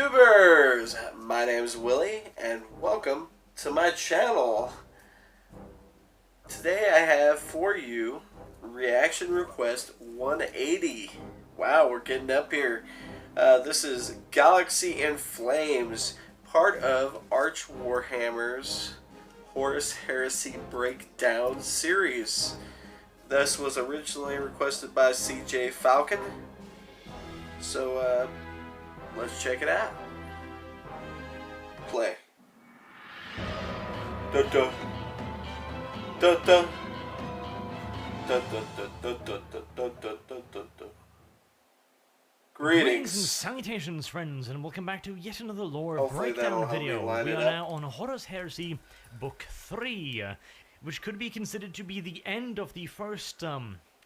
YouTubers! My name is Willie, and welcome to my channel. Today I have for you Reaction Request 180. Wow, we're getting up here. This is Galaxy in Flames, part of Arch Warhammer's Horus Heresy Breakdown series. This was originally requested by CJ Falcon. So, let's check it out. Play. Da da. Da da. Da da da da da da da da da da. Greetings Greetings. and salutations, friends, and welcome back to yet another lore Hopefully that'll breakdown help me video. line We it are up. now on Horus Heresy Book 3, which could be considered to be the end of the first,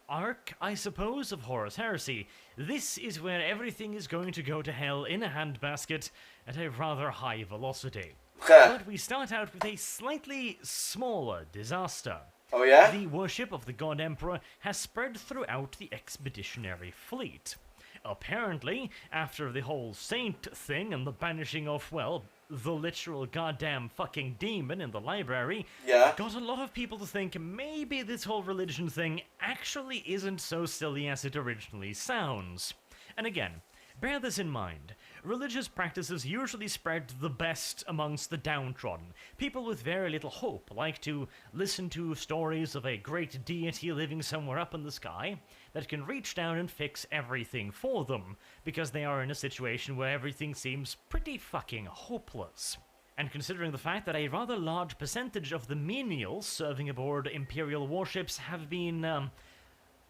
arc, I suppose, of Horus Heresy. This is where everything is going to go to hell in a handbasket at a rather high velocity. But we start out with a slightly smaller disaster. Oh yeah? The worship of the God Emperor has spread throughout the expeditionary fleet. Apparently, after the whole saint thing and the banishing of, well, the literal goddamn fucking demon in the library, Yeah. got a lot of people to think maybe this whole religion thing actually isn't so silly as it originally sounds. And again, bear this in mind. Religious practices usually spread the best amongst the downtrodden. People with very little hope like to listen to stories of a great deity living somewhere up in the sky that can reach down and fix everything for them, because they are in a situation where everything seems pretty fucking hopeless. And considering the fact that a rather large percentage of the menials serving aboard Imperial warships have been,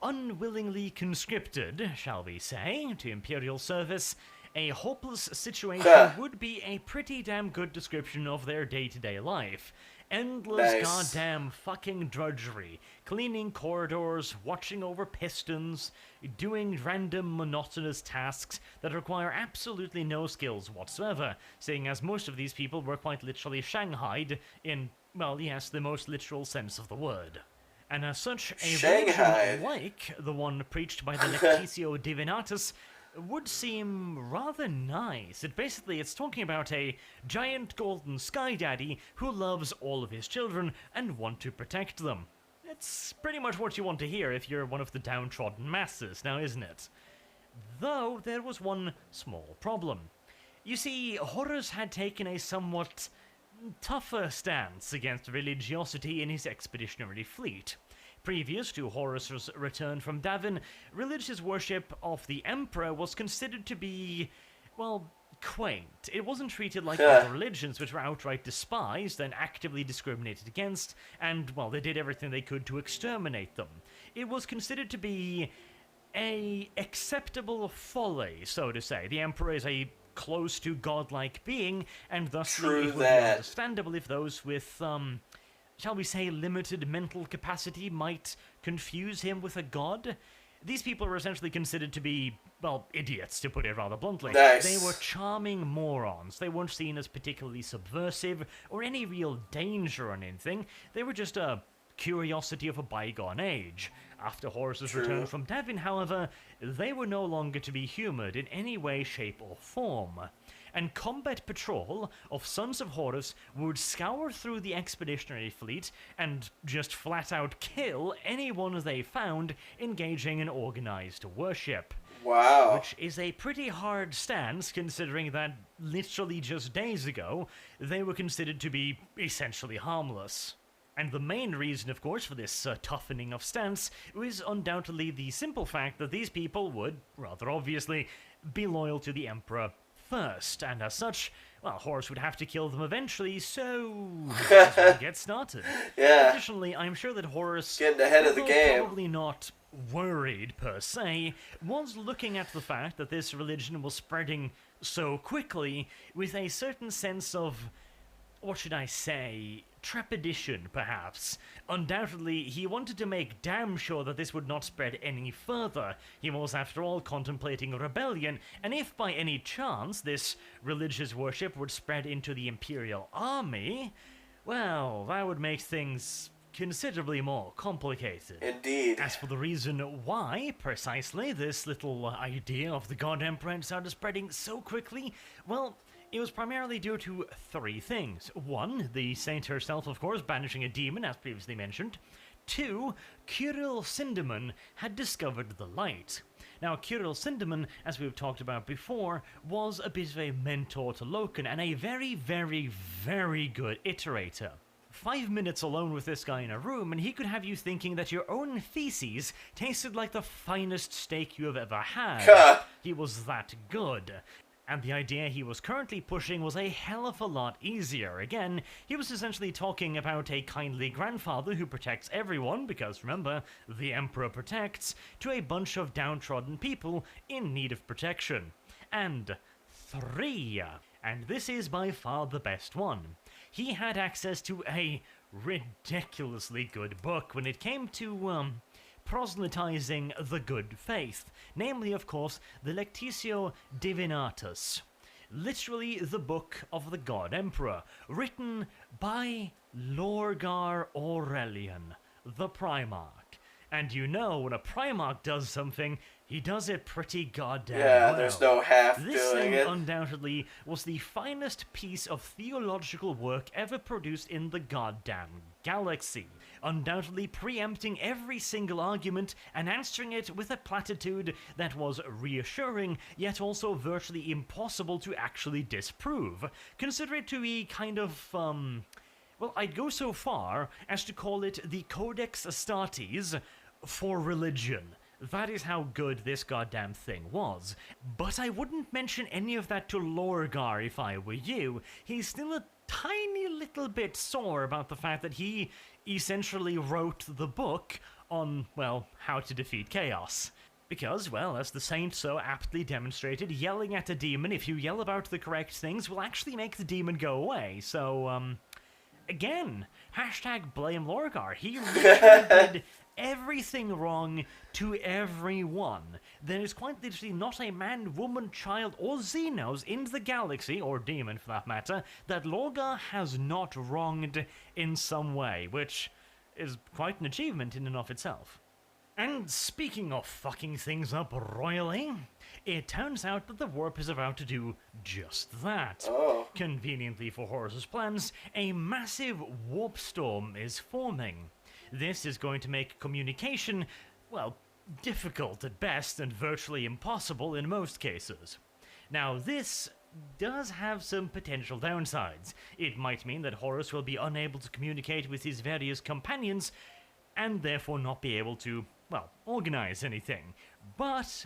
unwillingly conscripted, shall we say, to Imperial service, a hopeless situation would be a pretty damn good description of their day-to-day life. Endless Nice. goddamn fucking drudgery, cleaning corridors, watching over pistons, doing random monotonous tasks that require absolutely no skills whatsoever, seeing as most of these people were quite literally shanghaied in, well, yes, the most literal sense of the word. And as such, a Shanghai. religion like the one preached by the Lectitio Divinatus would seem rather nice. It's talking about a giant golden sky daddy who loves all of his children and want to protect them. It's pretty much what you want to hear if you're one of the downtrodden masses, now isn't it? Though there was one small problem. You see, Horus had taken a somewhat tougher stance against religiosity in his expeditionary fleet. Previous to Horus's return from Davin, religious worship of the Emperor was considered to be, well, quaint. It wasn't treated like other religions, which were outright despised and actively discriminated against, and, well, they did everything they could to exterminate them. It was considered to be a acceptable folly, so to say. The Emperor is a close to godlike being, and thusly True it would be that. understandable if those with, shall we say, limited mental capacity might confuse him with a god. These people were essentially considered to be, well, idiots, to put it rather bluntly. Nice. They were charming morons. They weren't seen as particularly subversive or any real danger or anything. They were just a curiosity of a bygone age. After Horus's True. return from Davin, however, they were no longer to be humoured in any way, shape, or form. And combat patrol of Sons of Horus would scour through the expeditionary fleet and just flat out kill anyone they found engaging in organized worship. Wow. Which is a pretty hard stance, considering that literally just days ago, they were considered to be essentially harmless. And the main reason, of course, for this toughening of stance was undoubtedly the simple fact that these people would, rather obviously, be loyal to the Emperor first, and as such, well, Horus would have to kill them eventually, so let's get started. Yeah. Additionally, I'm sure that Horus, Getting ahead of the although game. probably not worried per se, was looking at the fact that this religion was spreading so quickly with a certain sense of, what should I say, trepidation, perhaps. Undoubtedly, he wanted to make damn sure that this would not spread any further. He was, after all, contemplating a rebellion, and if by any chance this religious worship would spread into the Imperial army, well, that would make things considerably more complicated. Indeed. As for the reason why, precisely, this little idea of the God Emperor started spreading so quickly, well, it was primarily due to three things. One, the saint herself, of course, banishing a demon, as previously mentioned. Two, Kirill Sinderman had discovered the light. Now, Kirill Sinderman, as we've talked about before, was a bit of a mentor to Loken and a very, very, very good iterator. 5 minutes alone with this guy in a room, and he could have you thinking that your own feces tasted like the finest steak you have ever had. He was that good. And the idea he was currently pushing was a hell of a lot easier. Again, he was essentially talking about a kindly grandfather who protects everyone, because remember, the Emperor protects, to a bunch of downtrodden people in need of protection. And three, and this is by far the best one, he had access to a ridiculously good book when it came to, proselytizing the good faith, namely, of course, the Lectitio Divinatus, literally the book of the God Emperor, written by Lorgar Aurelian, the Primarch. And you know, when a Primarch does something, he does it pretty goddamn well. There's no half This doing thing it. undoubtedly was the finest piece of theological work ever produced in the goddamn galaxy, undoubtedly preempting every single argument and answering it with a platitude that was reassuring, yet also virtually impossible to actually disprove. Consider it to be kind of, well, I'd go so far as to call it the Codex Astartes for religion. That is how good this goddamn thing was. But I wouldn't mention any of that to Lorgar if I were you. He's still a tiny little bit sore about the fact that he essentially wrote the book on, well, how to defeat chaos. Because, well, as the saint so aptly demonstrated, yelling at a demon, if you yell about the correct things, will actually make the demon go away. So, again, hashtag blame Lorgar. He really did everything wrong to everyone. There is quite literally not a man, woman, child, or Xenos in the galaxy, or demon for that matter, that Lorgar has not wronged in some way, which is quite an achievement in and of itself. And speaking of fucking things up royally, it turns out that the warp is about to do just that. Oh. Conveniently for Horus's plans, a massive warp storm is forming. This is going to make communication, well, difficult at best and virtually impossible in most cases. Now, this does have some potential downsides. It might mean that Horus will be unable to communicate with his various companions, and therefore not be able to, well, organize anything. But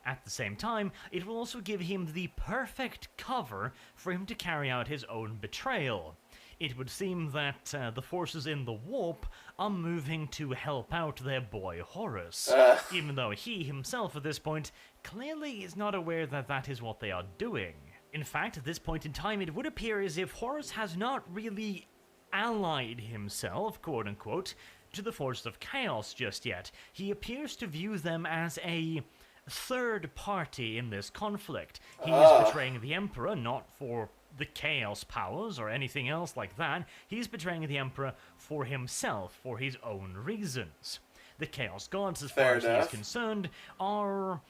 at the same time, it will also give him the perfect cover for him to carry out his own betrayal. It would seem that the forces in the warp are moving to help out their boy Horus, even though he himself at this point clearly is not aware that that is what they are doing. In fact, at this point in time, it would appear as if Horus has not really allied himself, quote-unquote, to the forces of chaos just yet. He appears to view them as a third party in this conflict. He is betraying the Emperor, not for the Chaos powers or anything else like that. He's betraying the Emperor for himself, for his own reasons. The Chaos Gods, as far as he is concerned, are,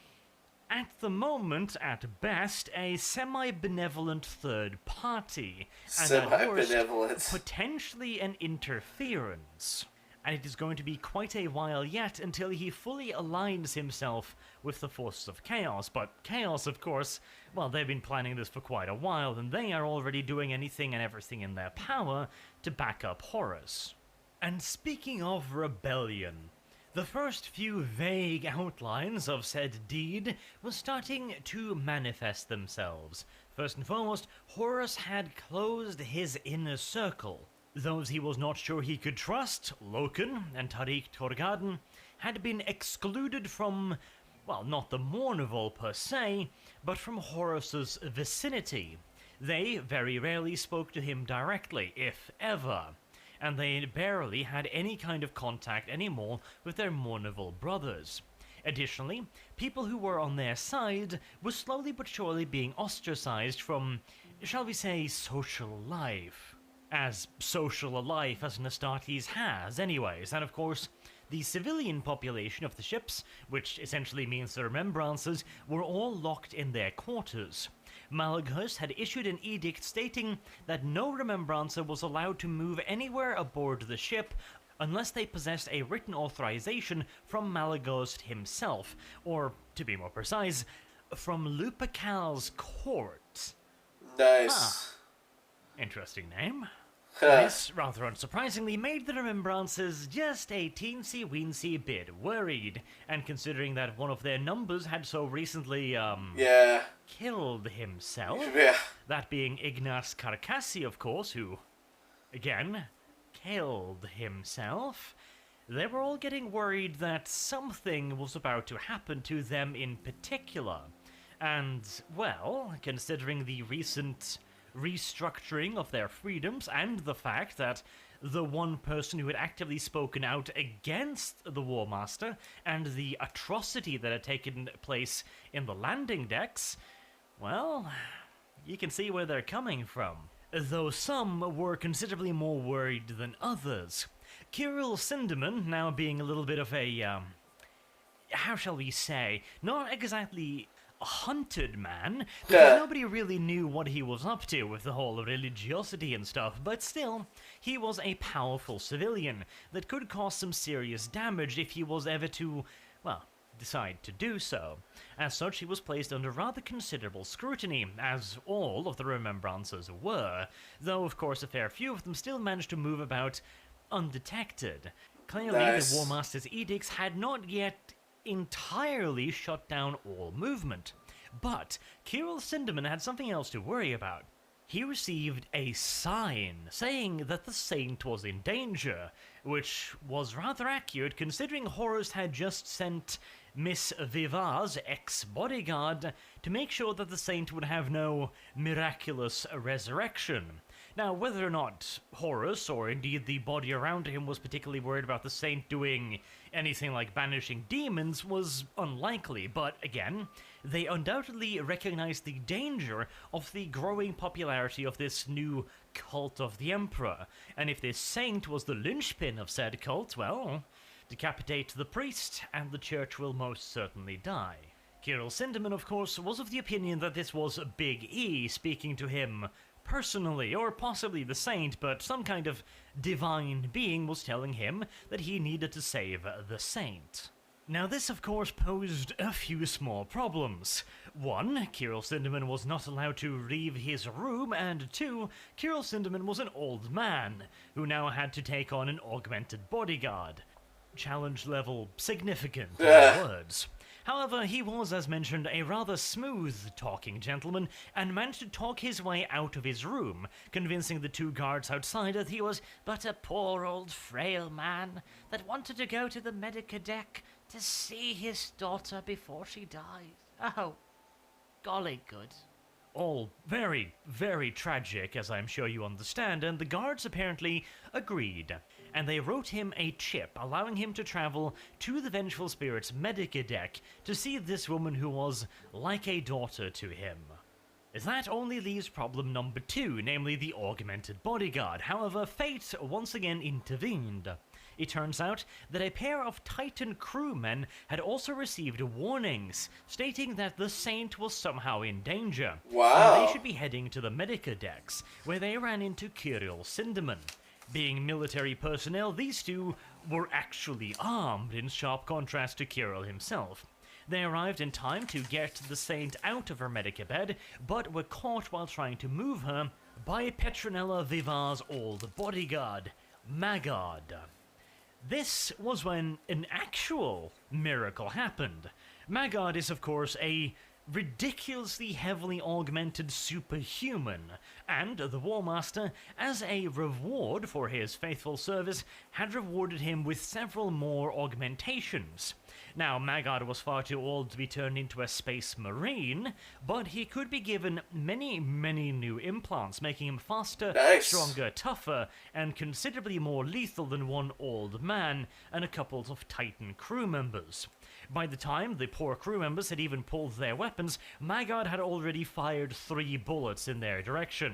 at the moment, at best, a semi-benevolent third party. And at worst, potentially an interference. And it is going to be quite a while yet until he fully aligns himself with the forces of Chaos. But Chaos, of course, well, they've been planning this for quite a while, and they are already doing anything and everything in their power to back up Horus. And speaking of rebellion, the first few vague outlines of said deed were starting to manifest themselves. First and foremost, Horus had closed his inner circle. Those he was not sure he could trust, Loken and Tariq Torgaden, had been excluded from, well, not the Mournival per se, but from Horus's vicinity. They very rarely spoke to him directly, if ever, and they barely had any kind of contact anymore with their Mournival brothers. Additionally, people who were on their side were slowly but surely being ostracized from, shall we say, social life. as social a life as an Astartes has anyways, and of course, the civilian population of the ships, which essentially means the remembrances, were all locked in their quarters. Malagos had issued an edict stating that no remembrancer was allowed to move anywhere aboard the ship unless they possessed a written authorization from Malagos himself, or, to be more precise, from Lupercal's court. Nice. Interesting name. This, rather unsurprisingly, made the remembrances just a teensy-weensy bit worried, and considering that one of their numbers had so recently, killed himself, that being Ignace Carcassi, of course, who, again, killed himself, they were all getting worried that something was about to happen to them in particular. And, well, considering the recent restructuring of their freedoms and the fact that the one person who had actively spoken out against the War Master and the atrocity that had taken place in the landing decks, well, you can see where they're coming from. Though some were considerably more worried than others. Kirill Sinderman, now being a little bit of a, how shall we say, not exactly a hunted man, because nobody really knew what he was up to with the whole religiosity and stuff, but still, he was a powerful civilian that could cause some serious damage if he was ever to, well, decide to do so. As such, he was placed under rather considerable scrutiny, as all of the remembrances were, though of course a fair few of them still managed to move about undetected. Clearly, the War Master's edicts had not yet entirely shut down all movement. But Kirill Sinderman had something else to worry about. He received a sign saying that the saint was in danger, which was rather accurate considering Horus had just sent Miss Vivar's ex-bodyguard to make sure that the saint would have no miraculous resurrection. Now, whether or not Horus, or indeed the body around him, was particularly worried about the saint doing anything like banishing demons was unlikely, but again, they undoubtedly recognized the danger of the growing popularity of this new cult of the Emperor, and if this saint was the linchpin of said cult, well, decapitate the priest, and the church will most certainly die. Kirill Sinderman, of course, was of the opinion that this was Big E speaking to him personally, or possibly the saint, but some kind of divine being was telling him that he needed to save the saint. Now this of course posed a few small problems. One, Kirill Sinderman was not allowed to leave his room, and two, Kirill Sinderman was an old man, who now had to take on an augmented bodyguard. Challenge level significant, in other words. However, he was, as mentioned, a rather smooth-talking gentleman, and managed to talk his way out of his room, convincing the two guards outside that he was but a poor old frail man that wanted to go to the medica deck to see his daughter before she died. Oh, golly good. All very, very tragic, as I'm sure you understand, and the guards apparently agreed. And they wrote him a chip, allowing him to travel to the Vengeful Spirit's medica deck to see this woman who was like a daughter to him. That only leaves problem number two, namely the augmented bodyguard. However, fate once again intervened. It turns out that a pair of Titan crewmen had also received warnings, stating that the Saint was somehow in danger. Wow. And they should be heading to the medica decks, where they ran into Kirill Sinderman. Being military personnel, these two were actually armed, in sharp contrast to Kirill himself. They arrived in time to get the Saint out of her medica bed, but were caught while trying to move her by Petronella Vivar's old bodyguard, Magard. This was when an actual miracle happened. Magard is, of course, a ridiculously heavily augmented superhuman, and the War Master, as a reward for his faithful service, had rewarded him with several more augmentations. Now, Magard was far too old to be turned into a space marine, but he could be given many, many new implants, making him faster, stronger, tougher, and considerably more lethal than one old man and a couple of Titan crew members. By the time the poor crew members had even pulled their weapons, Magard had already fired 3 bullets in their direction.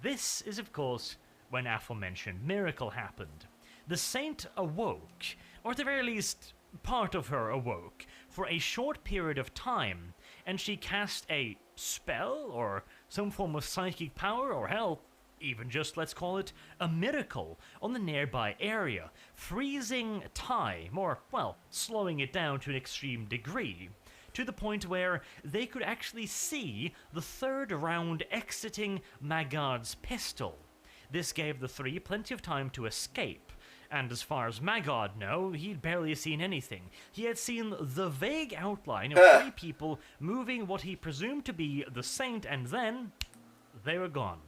This is, of course, when aforementioned miracle happened. The saint awoke, or at the very least, part of her awoke, for a short period of time, and she cast a spell, or some form of psychic power, or hell, even just, let's call it, a miracle on the nearby area, freezing time, or, well, slowing it down to an extreme degree, to the point where they could actually see the third round exiting Magad's pistol. This gave the three plenty of time to escape, and as far as Magad knew, he'd barely seen anything. He had seen the vague outline of three people moving what he presumed to be the saint, and then they were gone.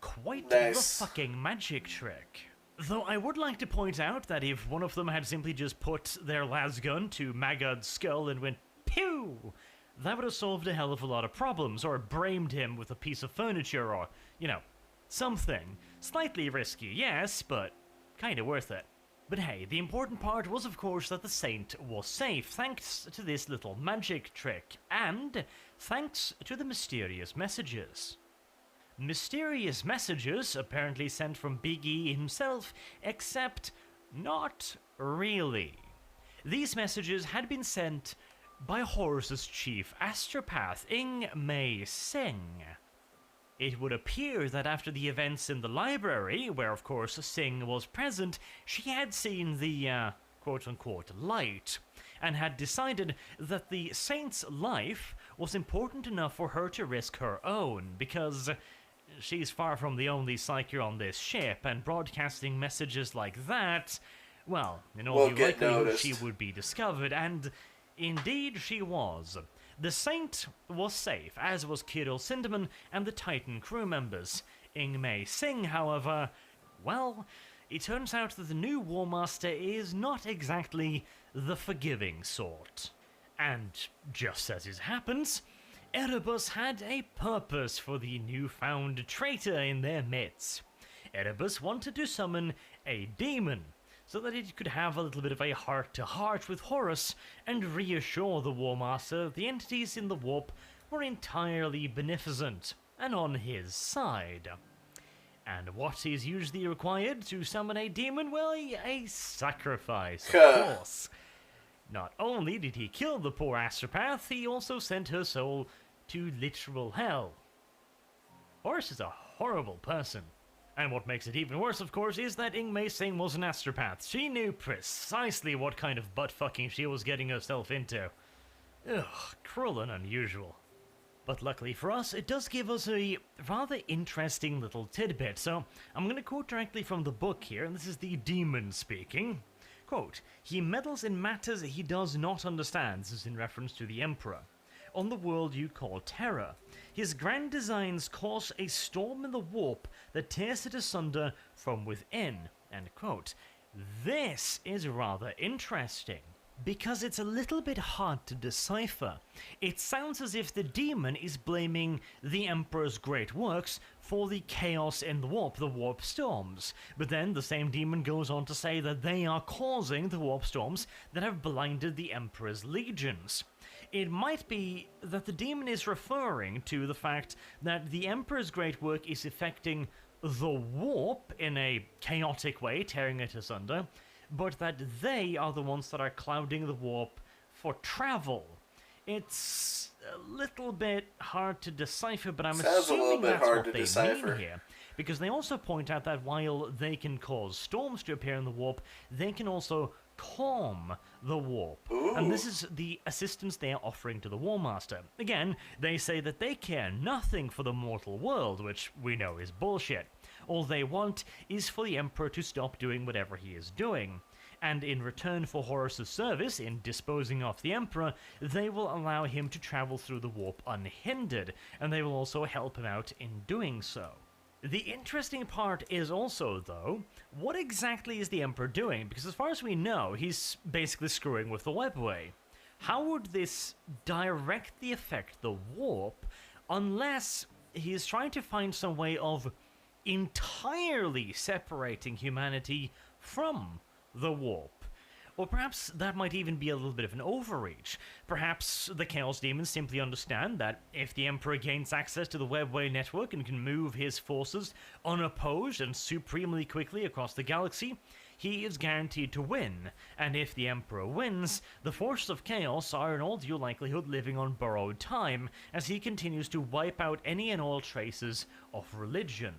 Quite the fucking magic trick. Though I would like to point out that if one of them had simply just put their lasgun to Magad's skull and went pew, that would have solved a hell of a lot of problems, or brained him with a piece of furniture, or, you know, something. Slightly risky, yes, but kinda worth it. But hey, the important part was of course that the saint was safe, thanks to this little magic trick, and thanks to the mysterious messages. Mysterious messages apparently sent from Big E himself, except not really. These messages had been sent by Horus's chief astropath, Ing Mei Sing. It would appear that after the events in the library, where of course Sing was present, she had seen the quote-unquote light, and had decided that the saint's life was important enough for her to risk her own, because she's far from the only psyker on this ship, and broadcasting messages like that, well, in all likelihood she would be discovered, and indeed she was. The saint was safe, as was Kirill Sinderman and the Titan crew members. Ing Mei Sing, however, well, it turns out that the new War Master is not exactly the forgiving sort. And just as it happens, Erebus had a purpose for the newfound traitor in their midst. Erebus wanted to summon a demon, so that it could have a little bit of a heart-to-heart with Horus and reassure the War Master the entities in the warp were entirely beneficent and on his side. And what is usually required to summon a demon? Well, a sacrifice, of course. Not only did he kill the poor astropath, he also sent her soul to literal hell. Horus is a horrible person. And what makes it even worse, of course, is that Ing Mei Sing was an astropath. She knew precisely what kind of butt-fucking she was getting herself into. Ugh, cruel and unusual. But luckily for us, it does give us a rather interesting little tidbit, so I'm going to quote directly from the book here, and this is the demon speaking. Quote, "He meddles in matters he does not understand," this is in reference to the Emperor, "on the world you call Terra. His grand designs cause a storm in the warp that tears it asunder from within." End quote. This is rather interesting, because it's a little bit hard to decipher. It sounds as if the demon is blaming the Emperor's great works for the chaos in the warp storms. But then the same demon goes on to say that they are causing the warp storms that have blinded the Emperor's legions. It might be that the demon is referring to the fact that the Emperor's great work is affecting the warp in a chaotic way, tearing it asunder, but that they are the ones that are clouding the warp for travel. It's a little bit hard to decipher, but I'm assuming that's what they mean here. Because they also point out that while they can cause storms to appear in the warp, they can also calm the warp. Ooh. And this is the assistance they are offering to the War Master. Again, they say that they care nothing for the mortal world, which we know is bullshit. All they want is for the Emperor to stop doing whatever he is doing. And in return for Horus's service in disposing of the Emperor, they will allow him to travel through the warp unhindered, and they will also help him out in doing so. The interesting part is also, though, what exactly is the Emperor doing? Because as far as we know, he's basically screwing with the webway. How would this directly affect the warp unless he is trying to find some way of entirely separating humanity from the warp? Or perhaps that might even be a little bit of an overreach. Perhaps the Chaos Demons simply understand that if the Emperor gains access to the Webway network and can move his forces unopposed and supremely quickly across the galaxy, he is guaranteed to win, and if the Emperor wins, the forces of Chaos are in all due likelihood living on borrowed time as he continues to wipe out any and all traces of religion.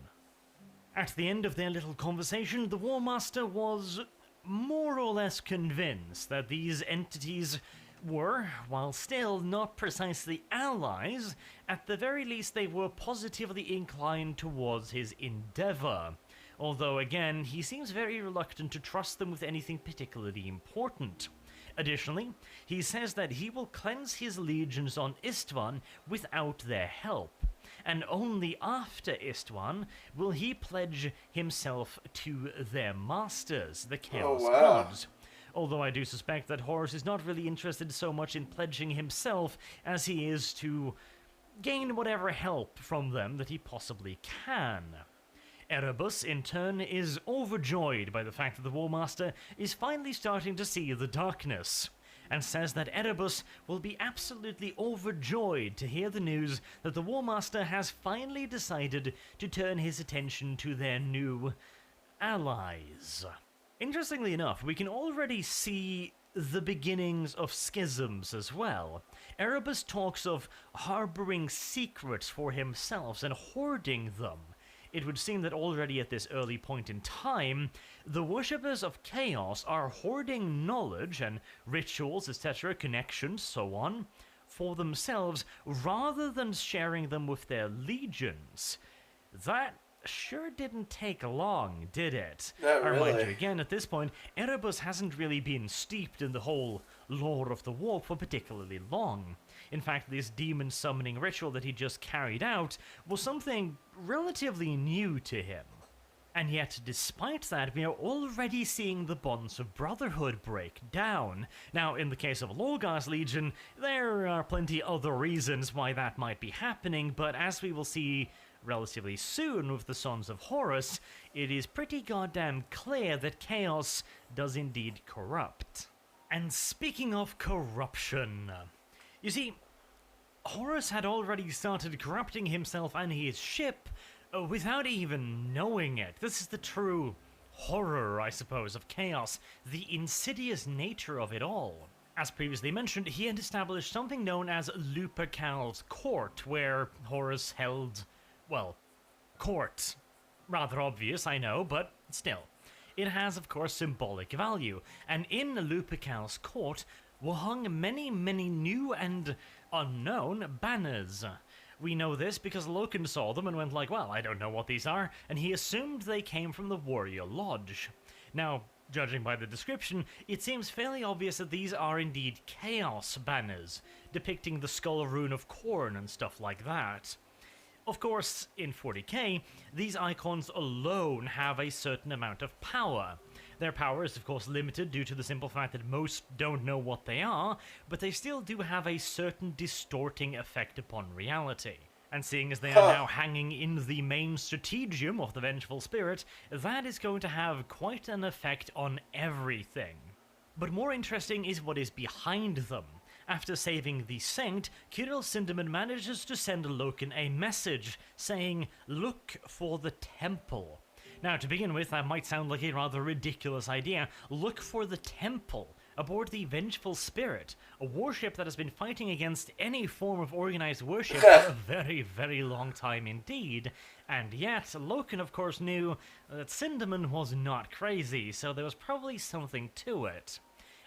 At the end of their little conversation, the War Master was more or less convinced that these entities were, while still not precisely allies, at the very least they were positively inclined towards his endeavor. Although again, he seems very reluctant to trust them with anything particularly important. Additionally, he says that he will cleanse his legions on Istvan without their help, and only after Istvan will he pledge himself to their masters, the Chaos Gods. Although I do suspect that Horus is not really interested so much in pledging himself as he is to gain whatever help from them that he possibly can. Erebus, in turn, is overjoyed by the fact that the War Master is finally starting to see the darkness, and says that Erebus will be absolutely overjoyed to hear the news that the War Master has finally decided to turn his attention to their new allies. Interestingly enough, we can already see the beginnings of schisms as well. Erebus talks of harboring secrets for himself and hoarding them. It would seem that already at this early point in time, the worshippers of Chaos are hoarding knowledge and rituals, etc., connections, so on, for themselves, rather than sharing them with their legions. That sure didn't take long, did it? Not really. I remind you again, at this point, Erebus hasn't really been steeped in the whole lore of the war for particularly long. In fact, this demon summoning ritual that he just carried out was something relatively new to him. And yet, despite that, we are already seeing the bonds of brotherhood break down. Now, in the case of Lorgar's Legion, there are plenty other reasons why that might be happening, but as we will see relatively soon with the Sons of Horus, it is pretty goddamn clear that Chaos does indeed corrupt. And speaking of corruption, you see, Horus had already started corrupting himself and his ship without even knowing it. This is the true horror, I suppose, of Chaos, the insidious nature of it all. As previously mentioned, he had established something known as Lupercal's Court, where Horus held, well, court. Rather obvious, I know, but still. It has, of course, symbolic value, and in Lupercal's Court were hung many, many new and unknown banners. We know this because Loken saw them and went like, well, I don't know what these are, and he assumed they came from the Warrior Lodge. Now, judging by the description, it seems fairly obvious that these are indeed Chaos banners, depicting the skull rune of Khorne and stuff like that. Of course, in 40k, these icons alone have a certain amount of power. Their power is of course limited due to the simple fact that most don't know what they are, but they still do have a certain distorting effect upon reality. And seeing as they are now hanging in the main strategium of the Vengeful Spirit, that is going to have quite an effect on everything. But more interesting is what is behind them. After saving the Saint, Kirill Sinderman manages to send Loken a message saying, "Look for the temple." Now, to begin with, that might sound like a rather ridiculous idea. Look for the temple aboard the Vengeful Spirit, a warship that has been fighting against any form of organized worship for a very, very long time indeed. And yet, Loken, of course, knew that Sinderman was not crazy, so there was probably something to it.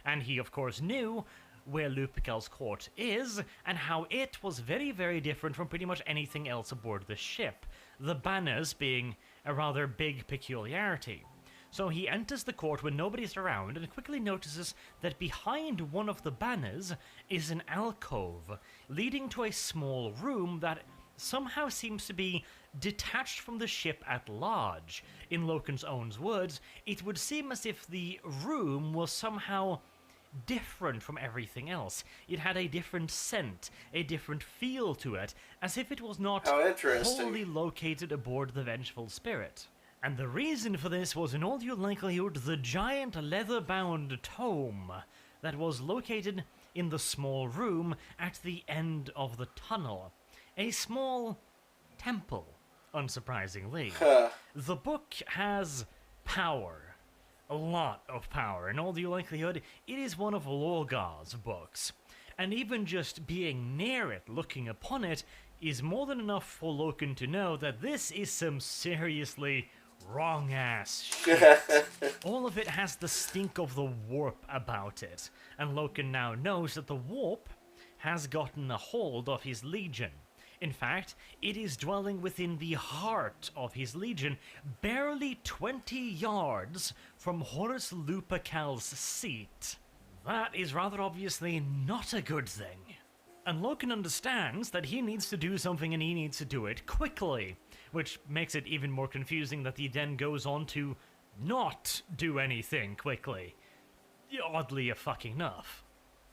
And he, of course, knew where Lupercal's Court is, and how it was very, very different from pretty much anything else aboard the ship, the banners being a rather big peculiarity. So he enters the court when nobody's around and quickly notices that behind one of the banners is an alcove, leading to a small room that somehow seems to be detached from the ship at large. In Loken's own words, it would seem as if the room was somehow different from everything else. It had a different scent, a different feel to it, as if it was not wholly located aboard the Vengeful Spirit. And the reason for this was in all due likelihood the giant leather-bound tome that was located in the small room at the end of the tunnel. A small temple, unsurprisingly. The book has power. A lot of power. In all due likelihood, it is one of Lorgar's books. And even just being near it, looking upon it, is more than enough for Loken to know that this is some seriously wrong-ass shit. All of it has the stink of the warp about it, and Loken now knows that the warp has gotten a hold of his legion. In fact, it is dwelling within the heart of his legion, barely 20 yards from Horus Lupercal's seat. That is rather obviously not a good thing. And Loken understands that he needs to do something and he needs to do it quickly, which makes it even more confusing that he then goes on to not do anything quickly. Oddly enough.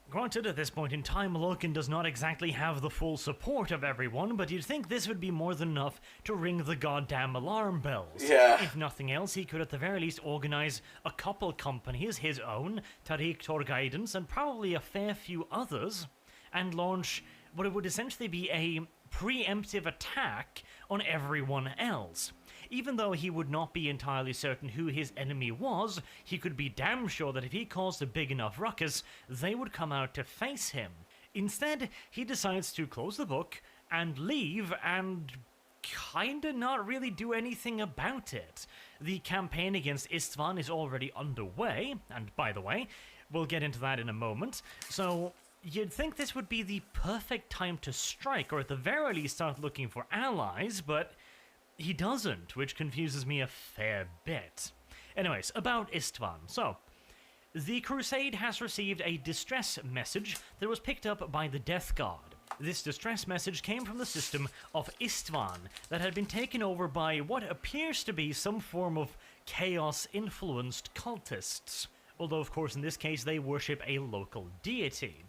Granted, at this point in time, Loken does not exactly have the full support of everyone, but you'd think this would be more than enough to ring the goddamn alarm bells. Yeah. If nothing else, he could at the very least organize a couple companies, his own, Tariq Tor Guidance, and probably a fair few others, and launch what would essentially be a preemptive attack on everyone else. Even though he would not be entirely certain who his enemy was, he could be damn sure that if he caused a big enough ruckus, they would come out to face him. Instead, he decides to close the book and leave and kinda not really do anything about it. The campaign against Istvan is already underway, and by the way, we'll get into that in a moment, so you'd think this would be the perfect time to strike, or at the very least start looking for allies, but he doesn't, which confuses me a fair bit. Anyways, about Istvan. So, the Crusade has received a distress message that was picked up by the Death Guard. This distress message came from the system of Istvan that had been taken over by what appears to be some form of chaos-influenced cultists. Although, of course, in this case, they worship a local deity.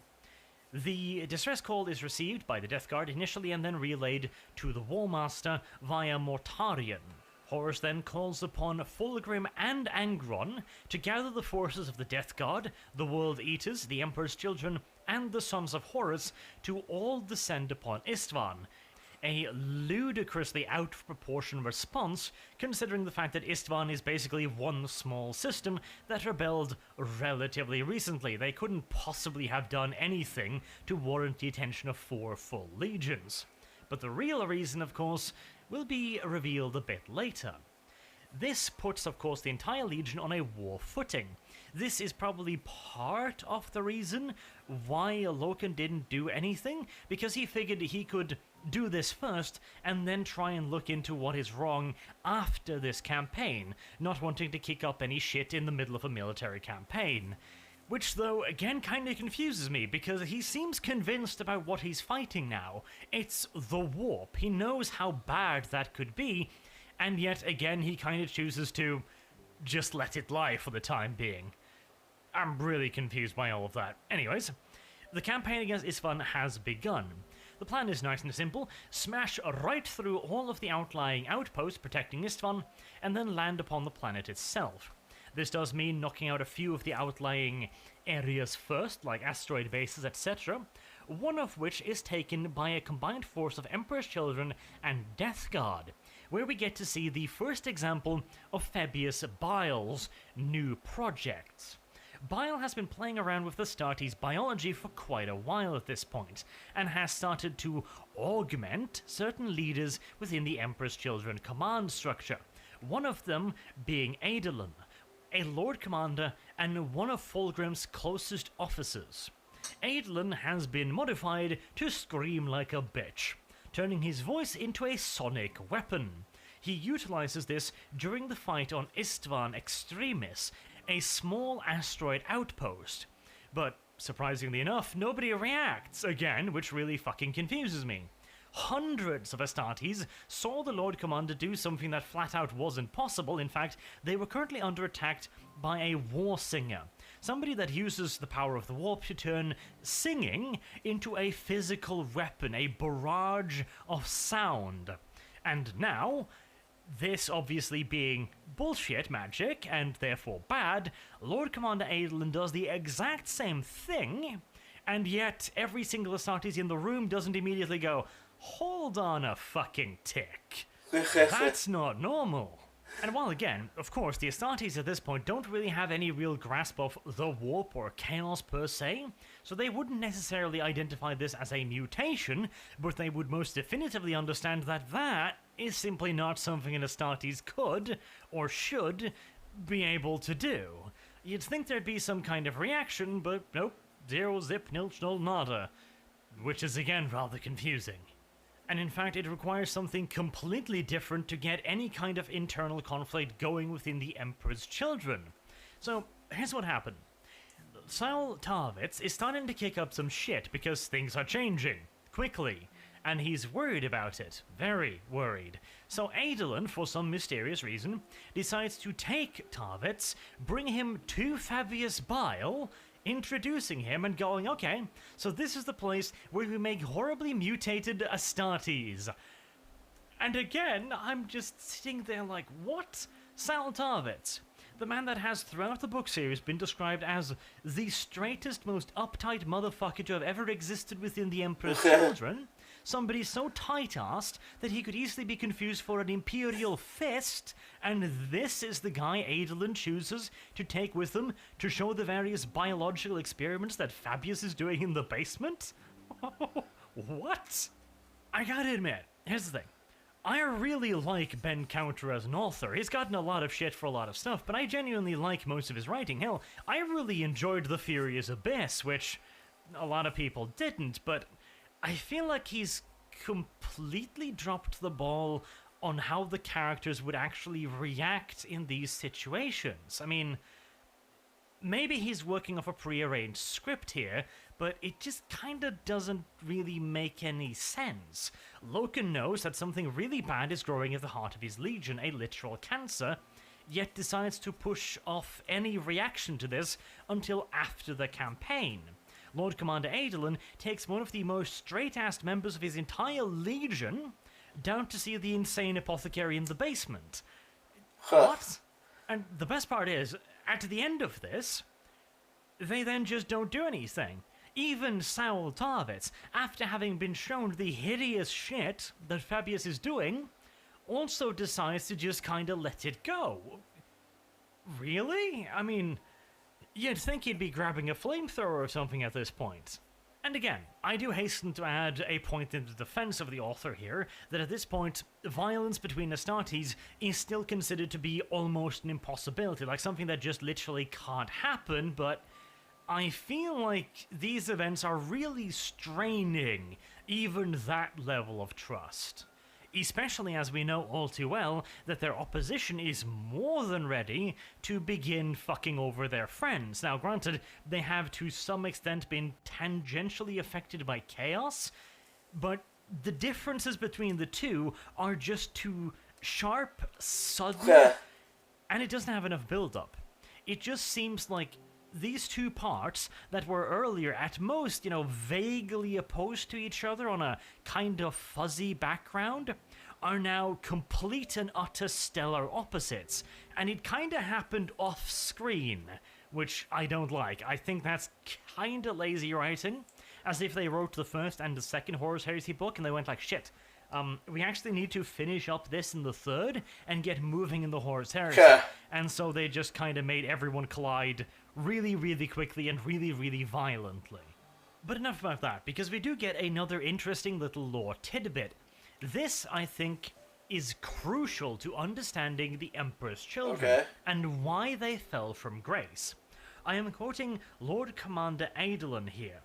The distress call is received by the Death Guard initially and then relayed to the Warmaster via Mortarion. Horus then calls upon Fulgrim and Angron to gather the forces of the Death Guard, the World Eaters, the Emperor's Children, and the Sons of Horus to all descend upon Istvan. A ludicrously out-of-proportion response, considering the fact that Istvan is basically one small system that rebelled relatively recently. They couldn't possibly have done anything to warrant the attention of 4 full legions. But the real reason, of course, will be revealed a bit later. This puts, of course, the entire legion on a war footing. This is probably part of the reason why Loken didn't do anything, because he figured he could do this first and then try and look into what is wrong after this campaign, not wanting to kick up any shit in the middle of a military campaign. Which, though, again kinda confuses me, because he seems convinced about what he's fighting now. It's the warp. He knows how bad that could be, and yet again he kinda chooses to just let it lie for the time being. I'm really confused by all of that. Anyways, the campaign against Istvan has begun. The plan is nice and simple: smash right through all of the outlying outposts protecting Istvan, and then land upon the planet itself. This does mean knocking out a few of the outlying areas first, like asteroid bases, etc., one of which is taken by a combined force of Emperor's Children and Death Guard, where we get to see the first example of Fabius Bile's new projects. Bile has been playing around with the Astartes biology for quite a while at this point, and has started to augment certain leaders within the Emperor's Children command structure, one of them being Adolin, a Lord Commander and one of Fulgrim's closest officers. Adolin has been modified to scream like a bitch, turning his voice into a sonic weapon. He utilizes this during the fight on Istvan Extremis, a small asteroid outpost. But, surprisingly enough, nobody reacts, again, which really fucking confuses me. Hundreds of Astartes saw the Lord Commander do something that flat out wasn't possible. In fact, they were currently under attack by a war singer, somebody that uses the power of the warp to turn singing into a physical weapon, a barrage of sound. And now, This obviously being bullshit magic, and therefore bad, Lord Commander Adolin does the exact same thing, and yet every single Astartes in the room doesn't immediately go, hold on a fucking tick. That's not normal. And while again, of course, the Astartes at this point don't really have any real grasp of the warp or chaos per se, so they wouldn't necessarily identify this as a mutation, but they would most definitively understand that that is simply not something an Astartes could, or should, be able to do. You'd think there'd be some kind of reaction, but nope, zero zip nilch null nada, which is again rather confusing. And in fact, it requires something completely different to get any kind of internal conflict going within the Emperor's children. So, here's what happened. Saul Tarvitz is starting to kick up some shit because things are changing, quickly, and he's worried about it, very worried. So Adolin, for some mysterious reason, decides to take Tarvitz, bring him to Fabius Bile, introducing him and going, okay, so this is the place where we make horribly mutated Astartes. And again, I'm just sitting there like, what? Sal Tarvitz, the man that has throughout the book series been described as the straightest, most uptight motherfucker to have ever existed within the Emperor's children, somebody so tight-assed that he could easily be confused for an imperial fist, and this is the guy Adolin chooses to take with him to show the various biological experiments that Fabius is doing in the basement? What? I gotta admit, here's the thing. I really like Ben Counter as an author. He's gotten a lot of shit for a lot of stuff, but I genuinely like most of his writing. Hell, I really enjoyed The Furious Abyss, which a lot of people didn't, but I feel like he's completely dropped the ball on how the characters would actually react in these situations. I mean, maybe he's working off a prearranged script here, but it just kinda doesn't really make any sense. Loken knows that something really bad is growing at the heart of his legion, a literal cancer, yet decides to push off any reaction to this until after the campaign. Lord Commander Adolin takes one of the most straight-assed members of his entire legion down to see the insane apothecary in the basement. What? And the best part is, at the end of this, they then just don't do anything. Even Saul Tarvitz, after having been shown the hideous shit that Fabius is doing, also decides to just kinda let it go. Really? I mean, you'd think he'd be grabbing a flamethrower or something at this point. And again, I do hasten to add a point in the defense of the author here, that at this point, violence between Astartes is still considered to be almost an impossibility, like something that just literally can't happen, but I feel like these events are really straining even that level of trust. Especially as we know all too well that their opposition is more than ready to begin fucking over their friends. Now, granted, they have to some extent been tangentially affected by chaos, but the differences between the two are just too sharp, sudden, and it doesn't have enough build-up. It just seems like these two parts that were earlier at most, vaguely opposed to each other on a kind of fuzzy background, are now complete and utter stellar opposites. And it kinda happened off-screen, which I don't like. I think that's kinda lazy writing, as if they wrote the first and the second Horus Heresy book and they went like, shit, we actually need to finish up this in the third and get moving in the Horus Heresy. And so they just kinda made everyone collide really, really quickly and really, really violently. But enough about that, because we do get another interesting little lore tidbit. This, I think, is crucial to understanding the Emperor's children and why they fell from grace. I am quoting Lord Commander Adolin here.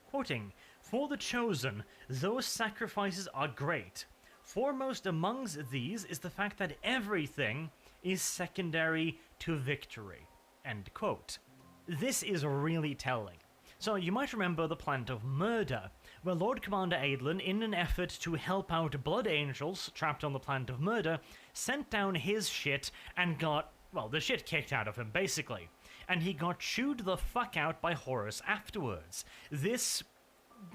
Quoting, "For the chosen, those sacrifices are great. Foremost amongst these is the fact that everything is secondary to victory." End quote. This is really telling. So you might remember the Planet of Murder, where Lord Commander Adolin, in an effort to help out Blood Angels trapped on the Planet of Murder, sent down his shit and got, the shit kicked out of him, basically. And he got chewed the fuck out by Horus afterwards. This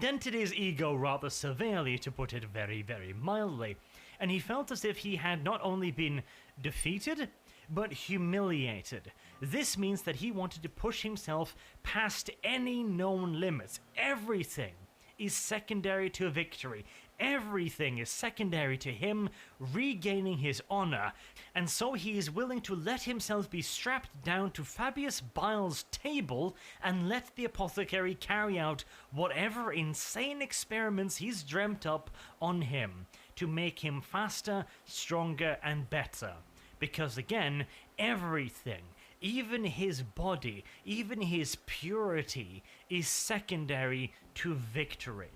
dented his ego rather severely, to put it very, very mildly, and he felt as if he had not only been defeated, but humiliated. This means that he wanted to push himself past any known limits. Everything is secondary to victory. Everything is secondary to him regaining his honor, and so he is willing to let himself be strapped down to Fabius Bile's table and let the apothecary carry out whatever insane experiments he's dreamt up on him to make him faster, stronger, and better. Because again, everything, even his body, even his purity, is secondary to victory.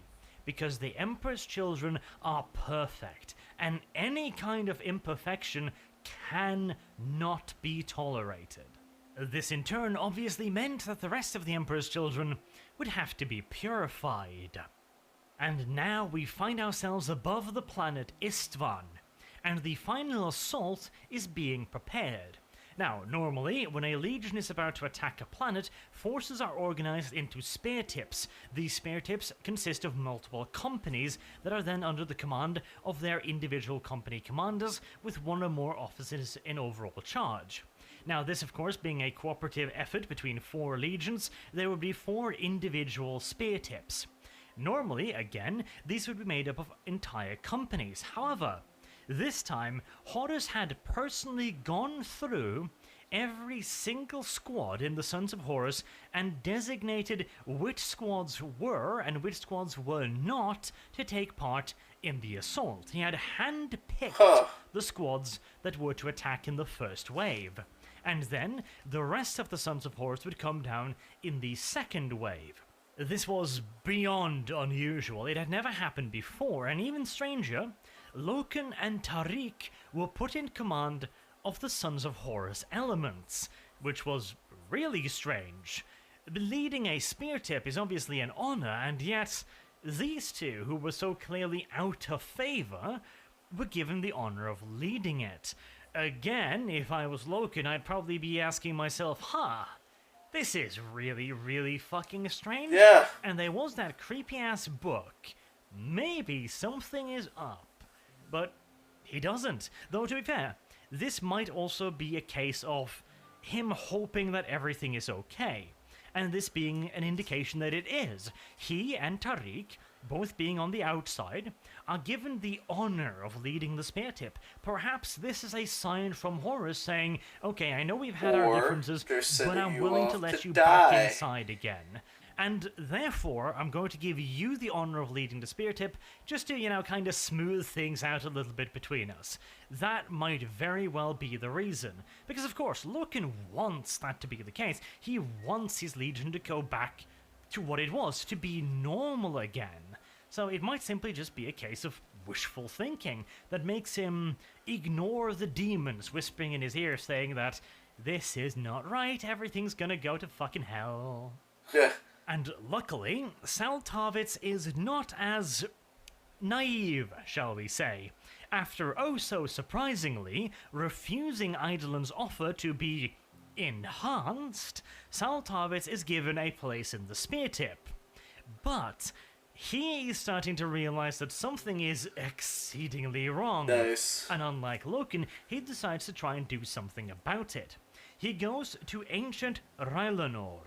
Because the Emperor's children are perfect, and any kind of imperfection cannot be tolerated. This in turn obviously meant that the rest of the Emperor's children would have to be purified. And now we find ourselves above the planet Istvan, and the final assault is being prepared. Now, normally, when a legion is about to attack a planet, forces are organized into spear tips. These spear tips consist of multiple companies that are then under the command of their individual company commanders, with one or more officers in overall charge. Now, this of course being a cooperative effort between 4 legions, there would be 4 individual spear tips. Normally, again, these would be made up of entire companies. However, this time, Horus had personally gone through every single squad in the Sons of Horus and designated which squads were and which squads were not to take part in the assault. He had hand-picked the squads that were to attack in the first wave. And then, the rest of the Sons of Horus would come down in the second wave. This was beyond unusual. It had never happened before, and even stranger, Loken and Tariq were put in command of the Sons of Horus elements, which was really strange. Leading a spear tip is obviously an honor, and yet these two, who were so clearly out of favor, were given the honor of leading it. Again, if I was Loken, I'd probably be asking myself, this is really, really fucking strange. Yeah. And there was that creepy-ass book. Maybe something is up. But he doesn't. Though, to be fair, this might also be a case of him hoping that everything is okay, and this being an indication that it is. He and Tariq, both being on the outside, are given the honor of leading the spear tip. Perhaps this is a sign from Horus saying, okay, I know we've had our differences, but I'm willing to let you back inside again. And therefore, I'm going to give you the honor of leading the spear tip, just to, kind of smooth things out a little bit between us. That might very well be the reason. Because, of course, Loken wants that to be the case. He wants his legion to go back to what it was, to be normal again. So it might simply just be a case of wishful thinking that makes him ignore the demons whispering in his ear saying that this is not right, everything's gonna go to fucking hell. Yeah. And luckily, Saltavitz is not as naive, shall we say. After so surprisingly refusing Eidolon's offer to be enhanced, Saltavitz is given a place in the spear tip. But he is starting to realize that something is exceedingly wrong. Nice. And unlike Loken, he decides to try and do something about it. He goes to ancient Rylanor,